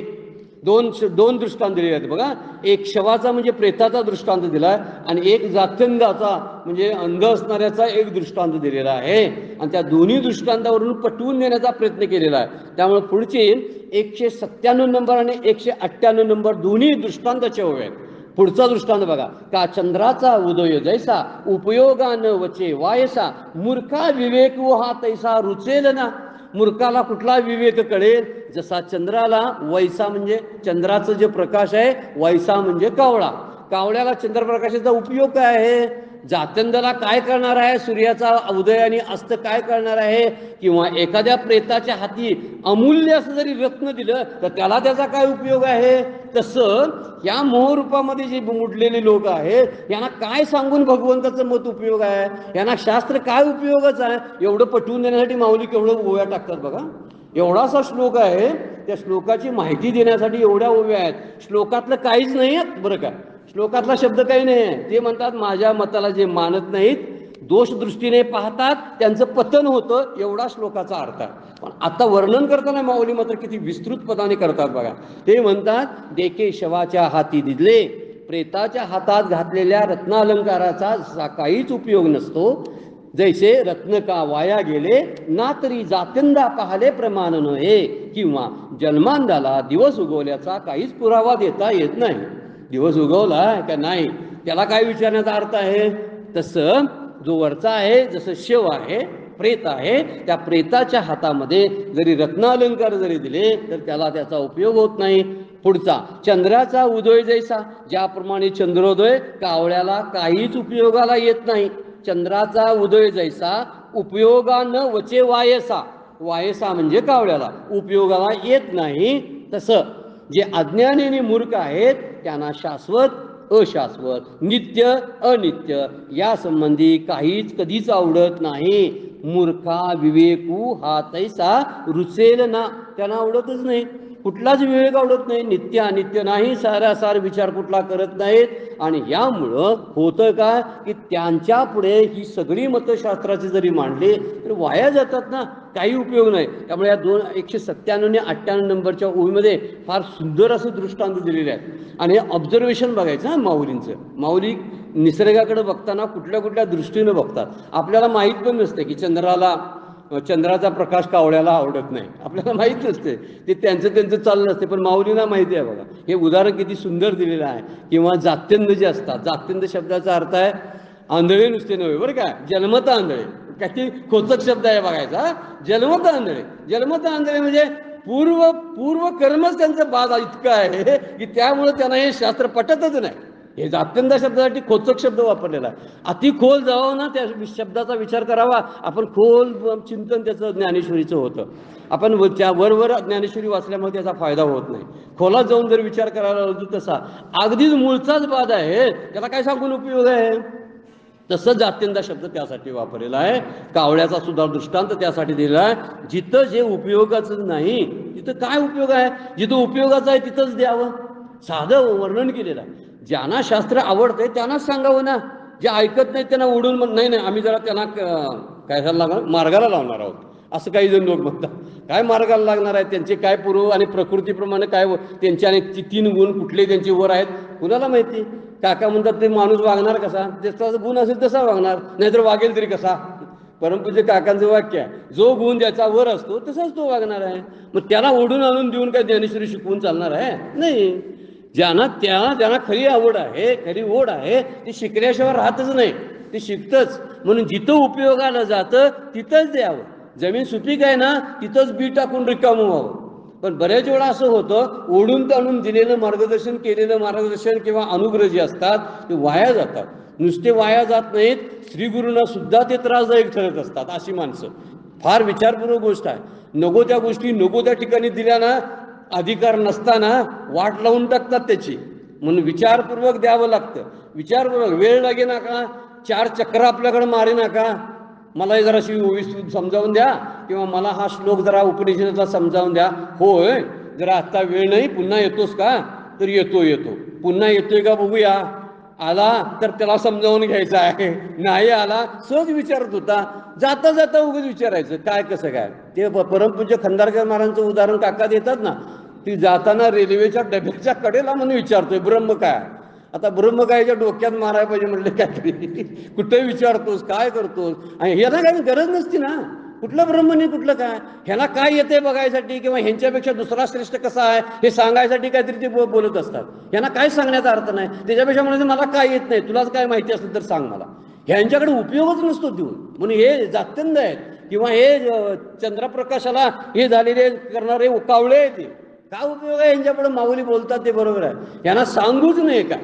दोन दृष्टांत दिले आहेत बघा. एक शवाचा म्हणजे प्रेताचा दृष्टांत दिलाय, आणि एक जात्यंगाचा म्हणजे अंध असणाऱ्याचा एक दृष्टांत दिलेला आहे. आणि त्या दोन्ही दृष्टांतावरून पटवून देण्याचा प्रयत्न केलेला आहे. त्यामुळे पुढचे 197 नंबर आणि 198 नंबर दोन्ही दृष्टांताचे ओवे आहेत. पुढचा दृष्टांत बघा. का चंद्राचा उदय जैसा, उपयोगान वचे वायसा, मूर्खा विवेक व हा तैसा रुचेल ना. मूर्खाला कुठला विवेक कळेल, जसा चंद्राला, वैसा म्हणजे चंद्राचं जे प्रकाश आहे, वैसा म्हणजे कावळा. कावळ्याला चंद्रप्रकाशाचा उपयोग काय आहे, जात्यंदाला काय करणार आहे, सूर्याचा उदय आणि अस्त काय करणार आहे, किंवा एखाद्या प्रेताच्या हाती अमूल्य असं जरी रत्न दिलं तर त्याला त्याचा काय उपयोग आहे. तसं या मोहरूपामध्ये जे मुडलेले लोक आहेत यांना काय सांगून भगवंताचं मत उपयोग आहे, यांना शास्त्र काय उपयोगच आहे, एवढं पटवून देण्यासाठी माऊली केवढं ओव्या टाकतात बघा. एवढासा श्लोक आहे, त्या श्लोकाची माहिती देण्यासाठी एवढ्या ओव्या आहेत. श्लोकातलं काहीच नाही आहे बरं का, श्लोकातला शब्द काही नाही आहे. ते म्हणतात माझ्या मताला जे मानत नाहीत, दोष दृष्टीने पाहतात, त्यांचं पतन होतं, एवढा श्लोकाचा अर्थ आहे. पण आता वर्णन करताना माऊली मात्र किती विस्तृत पदाने करतात बघा. ते म्हणतात देखे शवाच्या हाती दिले, प्रेताच्या हातात घातलेल्या रत्नालंकाराचा काहीच उपयोग नसतो. जैसे रत्न का वाया गेले, ना तरी जात्यंदा पाहले प्रमाण नव्हे, किंवा जन्मांदाला दिवस उगवल्याचा काहीच पुरावा देता येत नाही. दिवस उगवला का नाही त्याला काय विचारण्याचा अर्थ आहे. तसं जो वरचा आहे, जसं शिव आहे, प्रेत आहे, त्या प्रेताच्या हातामध्ये जरी रत्नालंकार जरी दिले तर त्याला त्याचा उपयोग होत नाही. पुढचा चंद्राचा उदय जैसा, ज्याप्रमाणे चंद्रोदय कावळ्याला काहीच उपयोगाला येत नाही. चंद्राचा उदय जैसा उपयोगानं वचे वायसा, वायसा म्हणजे कावळ्याला उपयोगाला येत नाही. तसं जे अज्ञानी आणि मूर्ख आहेत त्यांना शाश्वत अशाश्वत, नित्य अनित्य या संबंधी काहीच कधीच आवडत नाही. मूर्खा विवेकू हा तैसा रुचेल ना, त्यांना आवडतच नाही. कुठलाच विवेक आवडत नाही, नित्य अनित्य नाही, सारासार विचार कुठला करत नाहीत. आणि यामुळं होतं काय की त्यांच्या पुढे ही सगळी मतशास्त्राची जरी मांडली तर वाया जातात ना, काही उपयोग नाही. त्यामुळे या 197 आणि 98 नंबरच्या ओळीमध्ये फार सुंदर असं दृष्टांत दिलेले आहे. आणि हे ऑब्झर्वेशन बघायचं हां माऊलींचं. माऊली निसर्गाकडे बघताना कुठल्या कुठल्या दृष्टीनं बघतात. आपल्याला माहीत पण नसते की चंद्राचा प्रकाश कावळ्याला आवडत नाही, आपल्याला माहीत नसते, ते त्यांचं चाललं असते. पण माऊलींना माहिती आहे बघा, हे उदाहरण किती सुंदर दिलेलं आहे. किंवा जात्यंध जे असतात, जात्यंध शब्दाचा अर्थ आहे आंधळे नुसते नव्हे बरं का, जन्मता आंधळे. काही खोचक शब्द आहे बघायचा. जन्मता आंधळे, जन्मता आंधळे म्हणजे पूर्व कर्मच त्यांचं बाद इतकं आहे की त्यामुळे त्यांना हे शास्त्र पटतच नाही. हे जात्यंध शब्दासाठी खोचक शब्द वापरलेला आहे. अति खोल जावं ना त्या शब्दाचा विचार करावा आपण, खोल चिंतन त्याचं ज्ञानेश्वरीचं होतं. आपण त्या वर ज्ञानेश्वरी वाचल्यामुळे त्याचा फायदा होत नाही. खोलात जाऊन जर विचार करायला लागतो तसा अगदीच मूळचाच बाद आहे, त्याला काय सांगून उपयोग आहे. तसं जात्यंध शब्द त्यासाठी वापरलेला आहे. कावळ्याचा सुद्धा दृष्टांत त्यासाठी दिलेला आहे. जिथं जे उपयोगाचं नाही तिथं काय उपयोग आहे, जिथं उपयोगाचं आहे तिथंच द्यावं. साधं वर्णन केलेलं आहे. ज्यांना शास्त्र आवडतंय त्यांनाच सांगावं ना. जे ऐकत नाही त्यांना ओढून नाही आम्ही जरा त्यांना काय लागणार मार्गाला लावणार आहोत असं काही जण लोक म्हणतात. काय मार्गाला लागणार आहे, त्यांचे काय पूर्व आणि प्रकृतीप्रमाणे काय त्यांचे आणि 3 गुण कुठले त्यांचे वर आहेत कुणाला माहिती. काका म्हणतात ते माणूस वागणार कसा, त्याचा गुण असेल तसा वागणार, नाहीतर वागेल तरी कसा. परंतु काकांचं वाक्य आहे, जो गुण ज्याचा वर असतो तसाच तो वागणार आहे. मग त्याला ओढून आणून देऊन काय ज्ञानेश्वरी शिकवून चालणार आहे नाही. ज्यांना खरी आवड आहे, खरी ओढ आहे, ती शिकल्याशिवाय राहतच नाही, ती शिकतच. म्हणून जिथं उपयोगाला जातं तिथंच द्यावं. जमीन सुपीक आहे ना तिथंच बी टाकून रिकामं व्हावं. पण बऱ्याच वेळा असं होतं, ओढून ताणून दिलेलं मार्गदर्शन, केलेलं मार्गदर्शन किंवा अनुग्रह जे असतात ते वाया जातात. नुसते वाया जात नाहीत, श्रीगुरूंना सुद्धा ते त्रासदायक ठरत असतात. अशी माणसं फार विचारपूर्वक गोष्ट आहे. नको त्या गोष्टी नको त्या ठिकाणी दिल्या ना, अधिकार नसताना वाट लावून टाकतात त्याची. म्हणून विचारपूर्वक द्यावं लागतं. विचारपूर्वक, वेळ लागे नका, 4 चक्र आपल्याकडे मारे नका. मला जराशी ओवी समजावून द्या किंवा मला हा श्लोक जरा उपनिषदाचा समजावून द्या. होय जरा आत्ता वेळ नाही, पुन्हा येतोस का, तर येतो. पुन्हा येतोय का बघूया. आला तर त्याला समजावून घ्यायचं आहे, नाही आला सहज विचारत होता, जाता जाता उगाच विचारायचं काय कसं काय. ते परमपूज्य खंदारकर महाराजांचं उदाहरण काका देतात ना, ती जाताना रेल्वेच्या डब्याच्या कडेला म्हणून विचारतोय ब्रह्म काय. आता ब्रह्म कायच्या डोक्यात मारायला पाहिजे म्हटलं काहीतरी, कुठे विचारतोस काय करतोस. आणि ह्याला काही गरज नसती ना, कुठलं ब्रह्म नाही कुठलं काय, ह्याला काय येते बघायसाठी किंवा ह्यांच्यापेक्षा दुसरा श्रेष्ठ कसा आहे हे सांगायसाठी काहीतरी ते बोलत असतात. ह्यांना काय सांगण्याचा अर्थ नाही. त्याच्यापेक्षा म्हणजे मला काय येत नाही, तुलाच काय माहिती असेल तर सांग मला. ह्यांच्याकडे उपयोगच नसतो देऊन. म्हणून हे जात्यंध आहेत किंवा हे चंद्रप्रकाशाला हे झालेले करणारे कावळे आहेत. ते काय उपयोग आहे यांच्यापुढे. माऊली बोलतात ते बरोबर आहे, यांना सांगूच नाही काय.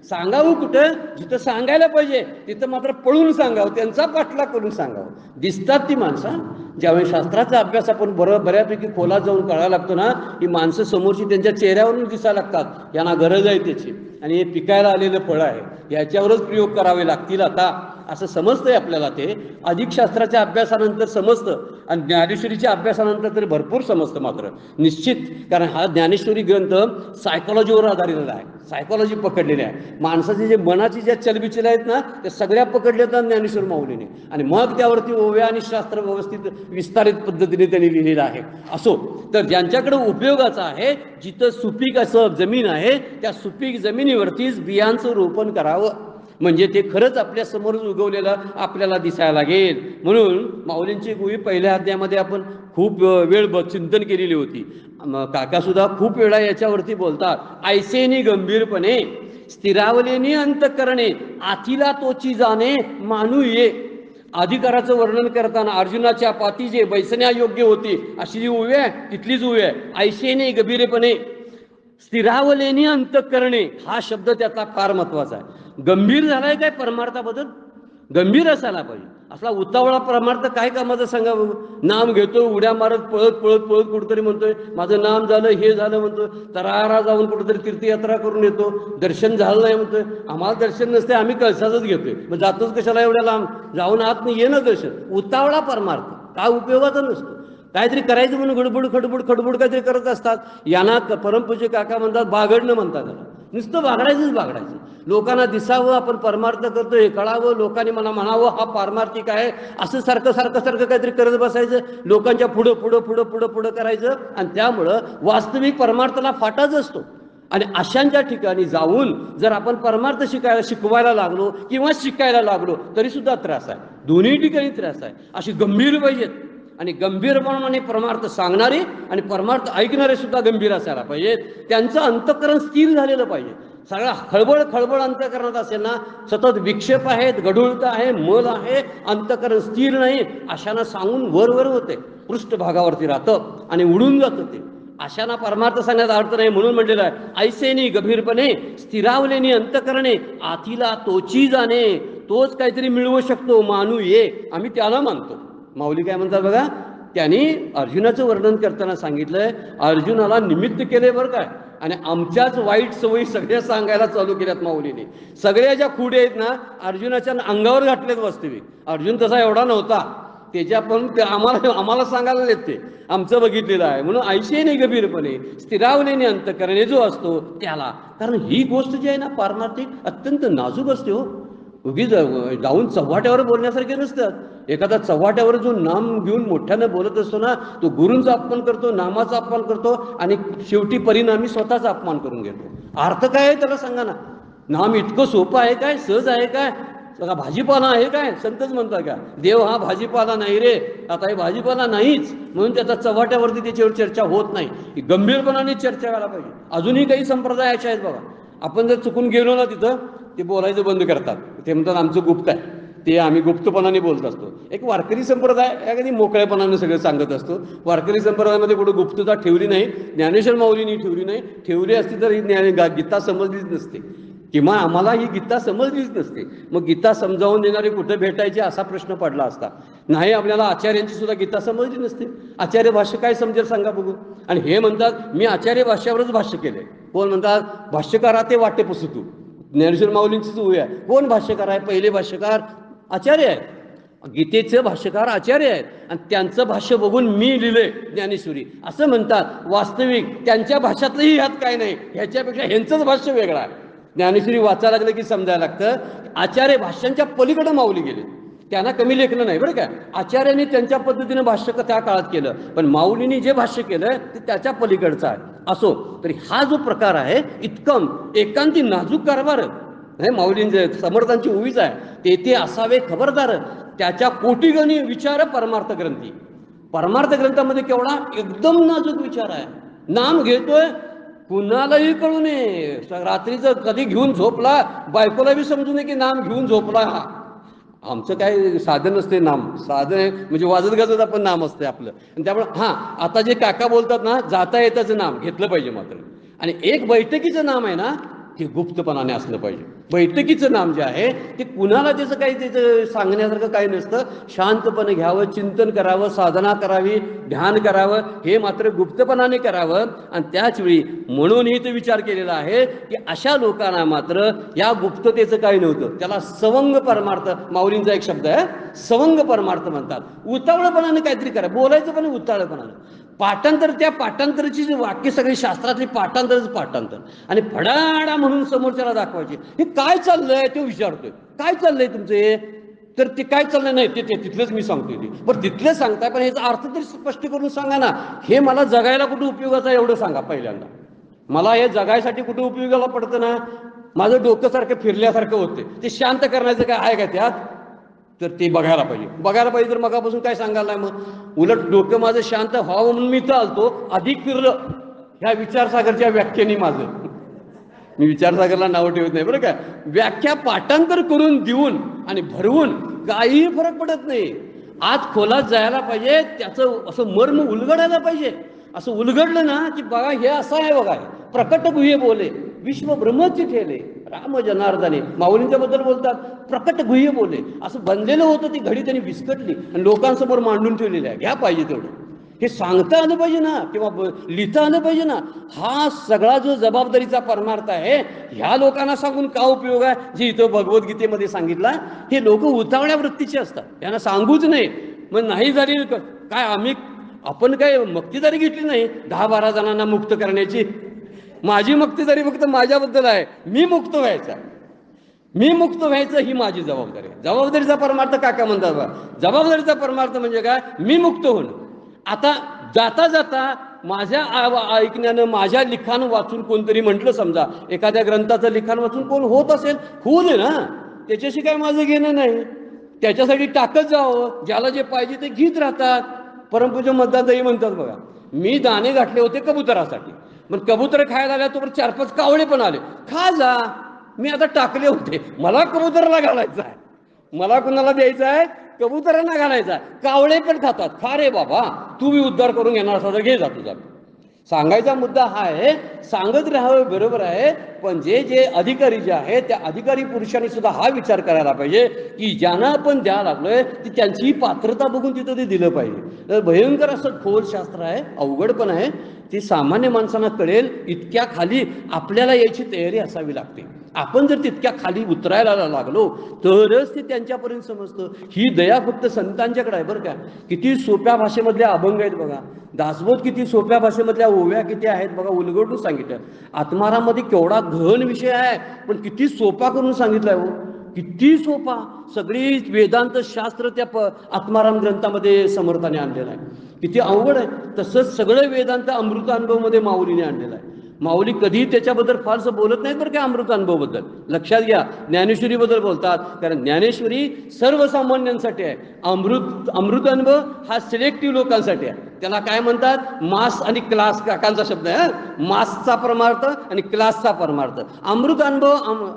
सांगावं कुठं, जिथं सांगायला पाहिजे तिथं मात्र पळून सांगावं, त्यांचा पाठलाग करून सांगावं. दिसतात ती माणसं. ज्यावेळी शास्त्राचा अभ्यास आपण बऱ्यापैकी खोलात जाऊन कळायला लागतो ना, ही माणसं समोरची त्यांच्या चेहऱ्यावरून दिसायला लागतात. यांना गरज आहे त्याची आणि हे पिकायला आलेलं फळ आहे, याच्यावरच प्रयोग करावे लागतील आता असं समजतंय आपल्याला. ते अधिक शास्त्राच्या अभ्यासानंतर समजतं आणि ज्ञानेश्वरीच्या अभ्यासानंतर तरी भरपूर समजतं मात्र निश्चित. कारण हा ज्ञानेश्वरी ग्रंथ सायकॉलॉजीवर आधारित आहे, सायकॉलॉजी पकडलेली आहे. माणसाचे जे मनाची ज्या चलबिचल आहेत ना त्या सगळ्या पकडल्या जातात ज्ञानेश्वर माऊलीने. आणि मग त्यावरती ओव्या आणि शास्त्र व्यवस्थित विस्तारित पद्धतीने त्यांनी लिहिलेलं आहे. असो तर ज्यांच्याकडे उपयोगाचं आहे, जिथं सुपीक असं जमीन आहे त्या सुपीक जमिनीवरतीच बियांचं रोपण करावं, म्हणजे ते खरंच आपल्या समोरच उगवलेलं आपल्याला दिसायला लागेल. म्हणून माऊलींची गोळी पहिल्या अध्यायामध्ये आपण खूप वेळ चिंतन केलेली होती. काकासुद्धा खूप वेळा याच्यावरती बोलतात. ऐसेनी गंभीरपणे स्थिरावलेनी अंतकरणे आथिला तोची जाणे मानू ये. अधिकाराचं वर्णन करताना अर्जुनाच्या पाठी जे बैसण्या योग्य होती अशी जी उभी आहे तिथलीच उभी आहे. ऐसेनी गंभीरपणे स्थिरावलेनी अंतकरणे हा शब्द त्याचा फार महत्वाचा आहे. गंभीर झालाय काय परमार्थाबद्दल, गंभीर असायला पाहिजे. असला उतावळा परमार्थ काय कामाचं सांगा बघू. नाम घेतो, उड्या मारत पळत पळत पळत कुठंतरी म्हणतोय माझं नाम झालं, हे झालं म्हणतो, तरारा जाऊन कुठंतरी तीर्थयात्रा करून येतो, दर्शन झालं नाही म्हणतोय. आम्हाला दर्शन नसते, आम्ही कळसाच घेतोय, मग जातोच कशाला एवढ्या लांब, जाऊन आत नाही ये ना दर्शन. उतावळा परमार्थ काय उपयोगाचा नसतो. काहीतरी करायचं म्हणून गडबड खडबड खडबड काहीतरी करत असतात. यांना परमपूज्य काका म्हणतात बागडणं म्हणतात. नुसतं बागडायचं. लोकांना दिसावं आपण परमार्थ करतोय, कळावं, लोकांनी मला म्हणावं हा पारमार्थिक आहे, असं सारखं काहीतरी करत बसायचं, लोकांच्या पुढं पुढं पुढं पुढं पुढं करायचं. आणि त्यामुळं वास्तविक परमार्थाला फाटाच असतो. आणि अशांच्या ठिकाणी जाऊन जर आपण परमार्थ शिकवायला लागलो किंवा शिकायला लागलो तरी सुद्धा त्रास आहे. दोन्ही ठिकाणी त्रास आहे. अशी गंभीर पाहिजेत आणि गंभीरपणाने परमार्थ सांगणारे आणि परमार्थ ऐकणारे सुद्धा गंभीर असायला पाहिजेत. त्यांचं अंतःकरण स्थिर झालेलं पाहिजे. सगळा खळबळ अंतःकरणात असेल ना, सतत विक्षेप आहेत, गढूळता आहे, मल आहे, अंतःकरण स्थिर नाही, अशांना सांगून वर होते, पृष्ठभागावरती राहतं आणि उडून जातं ते. अशांना परमार्थ सांगण्याचा अर्थ नाही. म्हणून म्हटलेलं आहे ऐसेनी गंभीरपणे स्थिरावलेनी अंतःकरणे आतीला तोची जाणे. तोच काहीतरी मिळवू शकतो मानू ये, आम्ही त्याला मानतो. माऊली काय म्हणतात बघा, त्यांनी अर्जुनाचं वर्णन करताना सांगितलंय अर्जुनाला निमित्त केले बरं काय, आणि आमच्याच वाईट सवयी सगळ्या सांगायला चालू केल्यात माऊलीने. सगळ्या ज्या खुडे आहेत ना अर्जुनाच्या अंगावर घातलेत वास्तविक. अर्जुन तसा एवढा नव्हता, त्याच्या पण आम्हाला सांगायला येत ते आमचं बघितलेलं आहे. म्हणून ऐशे नाही गंभीरपणे स्थिरावलेने अंतःकरणे जो असतो त्याला. कारण ही गोष्ट जी आहे ना पारमार्थिक अत्यंत नाजूक असते हो. उगीच जाऊन चव्हाट्यावर बोलण्यासारखे नसतात. एखादा चव्हाट्यावर जो नाम घेऊन मोठ्यानं बोलत असतो ना, तो गुरूंचा अपमान करतो, नामाचा अपमान करतो आणि शेवटी परिणामी स्वतःचा अपमान करून घेतो. अर्थ काय आहे त्याला सांगा ना. नाम इतकं सोपं आहे काय, सहज आहे काय, सगळा भाजीपाला आहे काय. संतच म्हणतात का देव हा भाजीपाला नाही रे, आता हे भाजीपाला नाहीच, म्हणून त्याचा चव्हाट्यावरती त्याच्यावर चर्चा होत नाही. गंभीरपणाने चर्चा व्हायला पाहिजे. अजूनही काही संप्रदाय असे आहेत बघा, आपण जर चुकून गेलो ना तिथं ते बोलायचं बंद करतात. ते म्हणतात आमचं गुप्त आहे, ते आम्ही गुप्तपणाने बोलत असतो. एक वारकरी संप्रदाय एखादी मोकळेपणाने सगळं सांगत असतो. वारकरी संप्रदायामध्ये कुठं गुप्तता ठेवली नाही, ज्ञानेश्वर माऊलींनी ठेवली नाही. ठेवली असती तर ही गीता समजलीच नसते, किंवा आम्हाला ही गीता समजलीच नसते. मग गीता समजावून देणारे कुठे भेटायचे असा प्रश्न पडला असता. नाही, आपल्याला आचार्यांची सुद्धा गीता समजली नसते. आचार्य भाष्य काय समजेल सांगा बघू. आणि हे म्हणतात मी आचार्य भाष्यावरच भाष्य केले. कोण म्हणतात भाष्यकारा ते वाटे पुसतू, ज्ञानेश्वर माऊलींचीच उभी आहे. कोण भाष्यकार आहे, पहिले भाष्यकार आचार्य आहे, गीतेचे भाष्यकार आचार्य आहेत, आणि त्यांचं भाष्य बघून मी लिहिले ज्ञानेश्वरी असं म्हणतात. वास्तविक त्यांच्या भाषातलंही ह्यात काय नाही, ह्याच्यापेक्षा ह्यांचंच भाष्य वेगळं आहे. ज्ञानेश्वरी वाचायला लागलं की समजायला लागतं आचार्य भाष्यांच्या पलीकडे माऊली गेले. त्यांना कमी लेखलं नाही बरं का. आचार्यांनी त्यांच्या पद्धतीनं भाष्य त्या काळात केलं, पण माऊलींनी जे भाष्य केलं ते त्याच्या पलीकडचं आहे. असो तरी हा जो प्रकार आहे इतकं एकांती नाजूक कारभार हे माऊलींचे समर्थांची उवीच आहे. ते असावे खबरदार, त्याच्या कोटीगणी विचार परमार्थ ग्रंथी. परमार्थ ग्रंथामध्ये केवढा एकदम नाजूक विचार आहे. नाम घेतोय कुणालाही कळू नये, रात्रीचं कधी घेऊन झोपला बायकोला बी समजू नये की नाम घेऊन झोपला. हा आमचं काय साधन असते, नाम साधन आहे म्हणजे वाजत गाजत आपण नाम असते आपलं. आणि त्यामुळे हां आता जे काका बोलतात ना जाता येताचं नाम घेतलं पाहिजे मात्र. आणि एक बैठकीचं नाम आहे ना ते गुप्तपणाने असलं पाहिजे. बैठकीचं नाम जे आहे ते कुणाला त्याचं काही त्याचं सांगण्यासारखं काही नसतं. शांतपणे घ्यावं, चिंतन करावं, साधना करावी, ध्यान करावं, हे मात्र गुप्तपणाने करावं. आणि त्याचवेळी म्हणून इथं विचार केलेला आहे की अशा लोकांना मात्र या गुप्ततेचं काही नव्हतं. त्याला सवंग परमार्थ, माऊलींचा एक शब्द आहे सवंग परमार्थ म्हणतात. उतावळपणाने काहीतरी करा, बोलायचं पण उतावळपणाने. पाठांतर, त्या पाठांतराची जी वाक्य सगळी शास्त्रातली पाठांतरच पाठांतर, आणि फडाडा म्हणून समोरच्याला दाखवायचे. हे काय चाललंय ते विचारतोय, काय चाललंय तुमचे, तर ते काय चाललंय नाही ते तिथलंच मी सांगतोय. ते पण तिथलं सांगताय पण ह्याचा अर्थ तरी स्पष्ट करून सांगा ना. हे मला जगायला कुठं उपयोगाचं आहे एवढं सांगा पहिल्यांदा. मला हे जगायसाठी कुठं उपयोगाला पडतं ना, माझं डोकं सारखं फिरल्यासारखं होते, ते शांत करण्याचं काय आहे का त्यात, तर ते बघायला पाहिजे. तर मगापासून काय सांगायला नाही. मग उलट डोकं माझं शांत व्हावं म्हणून मी इथं आलतो, अधिक फिरलं ह्या विचारसागरच्या व्याख्येने माझं. मी विचारसागरला नाव ठेवत नाही बरं का. व्याख्या पाठांतर करून देऊन आणि भरवून काही फरक पडत नाही. आत खोलात जायला पाहिजे, त्याचं असं मर्म उलगडायला पाहिजे. असं उलगडलं ना की बघा हे असं आहे, बघा प्रकट गुहे बोले विश्व ब्रह्मच ठेले, राम जनार्दने. माऊलींच्या बद्दल बोलतात प्रकट गुह्य बोले. असं बनलेलं होतं ती घडी त्यांनी विस्कटली आणि लोकांसमोर मांडून ठेवलेली आहे. घ्या पाहिजे तेवढं. हे सांगता आलं पाहिजे ना, किंवा लिहिता आलं पाहिजे ना. हा सगळा जो जबाबदारीचा परमार्थ आहे, ह्या लोकांना सांगून का उपयोग आहे? जे इथं भगवद्गीतेमध्ये सांगितलं, हे लोक उतावळ्या वृत्तीचे असतात, त्यांना सांगूच नाही. मग नाही झाली काय, आपण काय मक्तेदारी घेतली नाही 10-12 जणांना मुक्त करण्याची. माझी मक्तेदारी फक्त माझ्याबद्दल आहे. मी मुक्त व्हायचं ही माझी जबाबदारी आहे. जबाबदारीचा परमार्थ काय म्हणतात बा? जबाबदारीचा परमार्थ म्हणजे काय? मी मुक्त होणं. आता जाता जाता माझ्या ऐकण्यानं, माझ्या लिखाण वाचून कोणतरी म्हटलं, समजा एखाद्या ग्रंथाचं लिखाण वाचून कोण होत असेल, होऊ दे ना, त्याच्याशी काय माझं घेणं नाही. त्याच्यासाठी टाकत जावं, ज्याला जे पाहिजे ते घेत राहतात. परमपूज्य मध्वाचार्य म्हणतात बघा, मी दाणे घातले होते कबुतरासाठी, मग कबूतर खायला आल्या तोवर 4-5 कावळे पण आले, खा जा. मी आता टाकले होते, मला कबुतराला घालायचं आहे, मला कुणाला द्यायचं आहे? कबुतरांना घालायचा. कावळे पण खातात, खा रे बाबा, तू बी उद्धार करून घेणार असा तर घे जा तुझा. सांगायचा मुद्दा हा आहे, सांगत राहावं, बरोबर आहे. पण जे जे अधिकारी जे आहेत, त्या अधिकारी पुरुषांनी सुद्धा हा विचार करायला पाहिजे की ज्यांना आपण द्यायला लागलोय ती त्यांची पात्रता बघून तिथं ते दिलं पाहिजे. तर भयंकर असं खोल शास्त्र आहे, अवघड पण आहे. ती सामान्य माणसांना कळेल इतक्या खाली आपल्याला यायची तयारी असावी लागते. आपण जर तितक्या खाली उतरायला लागलो तरच ते त्यांच्यापर्यंत समजतं. ही दया फक्त संतांच्याकडे आहे बरं का. किती सोप्या भाषेमधल्या अभंग आहेत बघा, दासबोध किती सोप्या भाषेमधल्या ओव्या किती आहेत बघा, उलगडून सांगितलं. आत्मारामध्ये केवढा गहन विषय आहे, पण किती सोपा करून सांगितलाय हो, किती सोपा. सगळी वेदांत शास्त्र त्या आत्माराम ग्रंथामध्ये समर्थाने आणलेलं आहे. किती अवघड आहे. तसंच सगळं वेदांत अमृतानुभव मध्ये माऊलीने आणलेलं आहे. माऊली कधी त्याच्याबद्दल फारसं बोलत नाहीत बरं का. अमृतानुभवबद्दल लक्षात घ्या, ज्ञानेश्वरीबद्दल बोलतात, कारण ज्ञानेश्वरी सर्वसामान्यांसाठी आहे. अमृतानुभव हा सिलेक्टिव्ह लोकांसाठी आहे. त्याला काय म्हणतात? मास आणि क्लास, काकांचा शब्द आहे, मासचा परमार्थ आणि क्लासचा परमार्थ. अमृतानुभव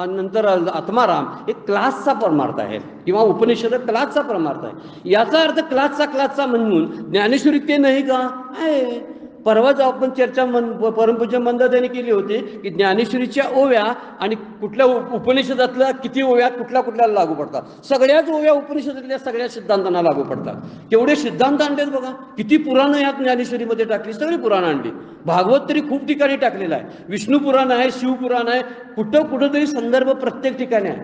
नंतर आत्माराम हे क्लासचा परमार्थ आहे, किंवा उपनिषद क्लासचा परमार्थ आहे. याचा अर्थ क्लासचा म्हणून ज्ञानेश्वरी ते नाही का आहे. परवाच आपण चर्चा परमपूज्य मंदाताईंनी केली होती की ज्ञानेश्वरीच्या ओव्या आणि कुठल्या उपनिषदातल्या किती ओव्या कुठल्या लागू पडतात. सगळ्याच ओव्या उपनिषदातल्या सगळ्या सिद्धांतांना लागू पडतात. केवढे सिद्धांत आणलेत बघा. किती पुराणं यात ज्ञानेश्वरीमध्ये टाकली, सगळी पुराणं आणली. भागवत तरी खूप ठिकाणी टाकलेला आहे, विष्णू पुराण आहे, शिवपुराण आहे, कुठंतरी संदर्भ प्रत्येक ठिकाणी आहे.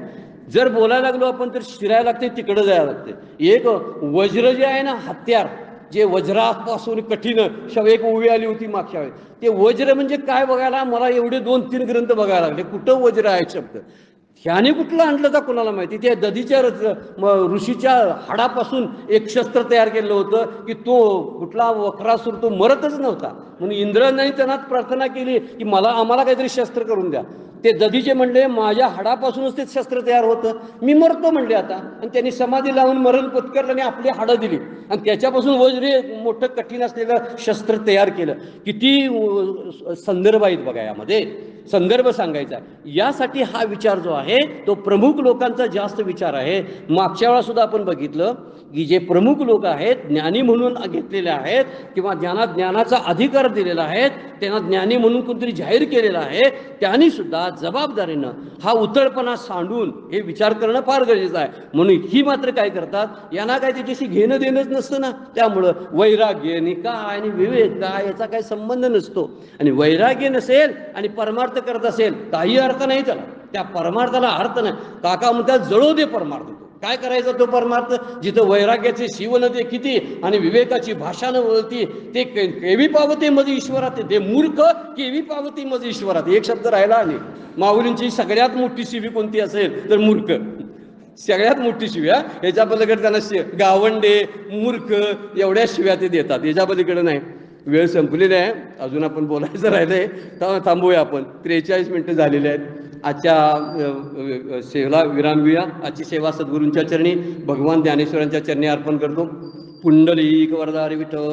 जर बोलायला लागलो आपण तर शिरायला लागते, तिकडं जायला लागते. एक वज्र जे आहे ना, हत्यार, जे वज्रापासून कठीण एक ओवी आली होती मागच्या वेळेस, ते वज्र म्हणजे काय बघायला मला एवढे 2-3 ग्रंथ बघायला लागले, कुठं वज्र आहे शब्द. ह्याने कुठलं आणलं का कुणाला माहिती. त्या दधीच्या ऋषीच्या हाडापासून एक शस्त्र तयार केलं होतं की तो कुठला वक्रासूर तो मरतच नव्हता, म्हणून इंद्राने त्यांना प्रार्थना केली की आम्हाला काहीतरी शस्त्र करून द्या. ते दधीचे म्हणले माझ्या हाडापासूनच ते शस्त्र तयार होतं, मी मरतो म्हणले आता. आणि त्यांनी समाधी लावून मरण पत्करलं आणि आपली हाडं दिली आणि त्याच्यापासून वज्रे मोठं कठीण असलेलं शस्त्र तयार केलं. किती संदर्भ आहेत बघा, यामध्ये संदर्भ सांगायचा. यासाठी हा विचार जो आहे तो प्रमुख लोकांचा जास्त विचार आहे. मागच्या वेळा सुद्धा आपण बघितलं की जे प्रमुख लोक आहेत, ज्ञानी म्हणून घेतलेले आहेत किंवा ज्ञानाचा अधिकार दिलेला आहे, त्यांना ज्ञानी म्हणून कोणतरी जाहीर केलेला आहे, त्यांनी सुद्धा जबाबदारीनं हा उतळपणा सांडून हे विचार करणं फार गरजेचं आहे. म्हणून ही मात्र काय करतात, यांना काय त्याच्याशी घेणं देणंच नसतं ना, त्यामुळं वैराग्य आणि काय आणि विवेक काय याचा काही संबंध नसतो. आणि वैराग्य नसेल आणि परमार्थ करत असेल काही अर्थ नाही त्याला, त्या परमार्थाला अर्थ नाही. काका म्हणतात जळो दे परमार्थ. काय करायचा तो परमार्थ? जिथं वैराग्याचे शिवण ते किती आणि विवेकाची भाषा न वळती, ते केवी पावते मज ईश्वरात, ते मूर्ख केवी पावते मज ईश्वरात. एक शब्द राहिला आणि माऊलींची सगळ्यात मोठी शिवी कोणती असेल तर मूर्ख. सगळ्यात मोठी शिव्या, याच्या पलीकडे त्यांना गावंडे मूर्ख एवढ्या शिव्या ते देतात, याच्या पलीकडे नाही. वेळ संपलेली आहे, अजून आपण बोलायचं राहिलंय, थांबूया आपण. 43 मिनिटं झालेली आहेत. आजच्या सेवेला विराम घेऊया. आजची सेवा सद्गुरूंच्या चरणी, भगवान ज्ञानेश्वरांच्या चरणी अर्पण करतो. पुंडलिक वरदारी विठ्ठल.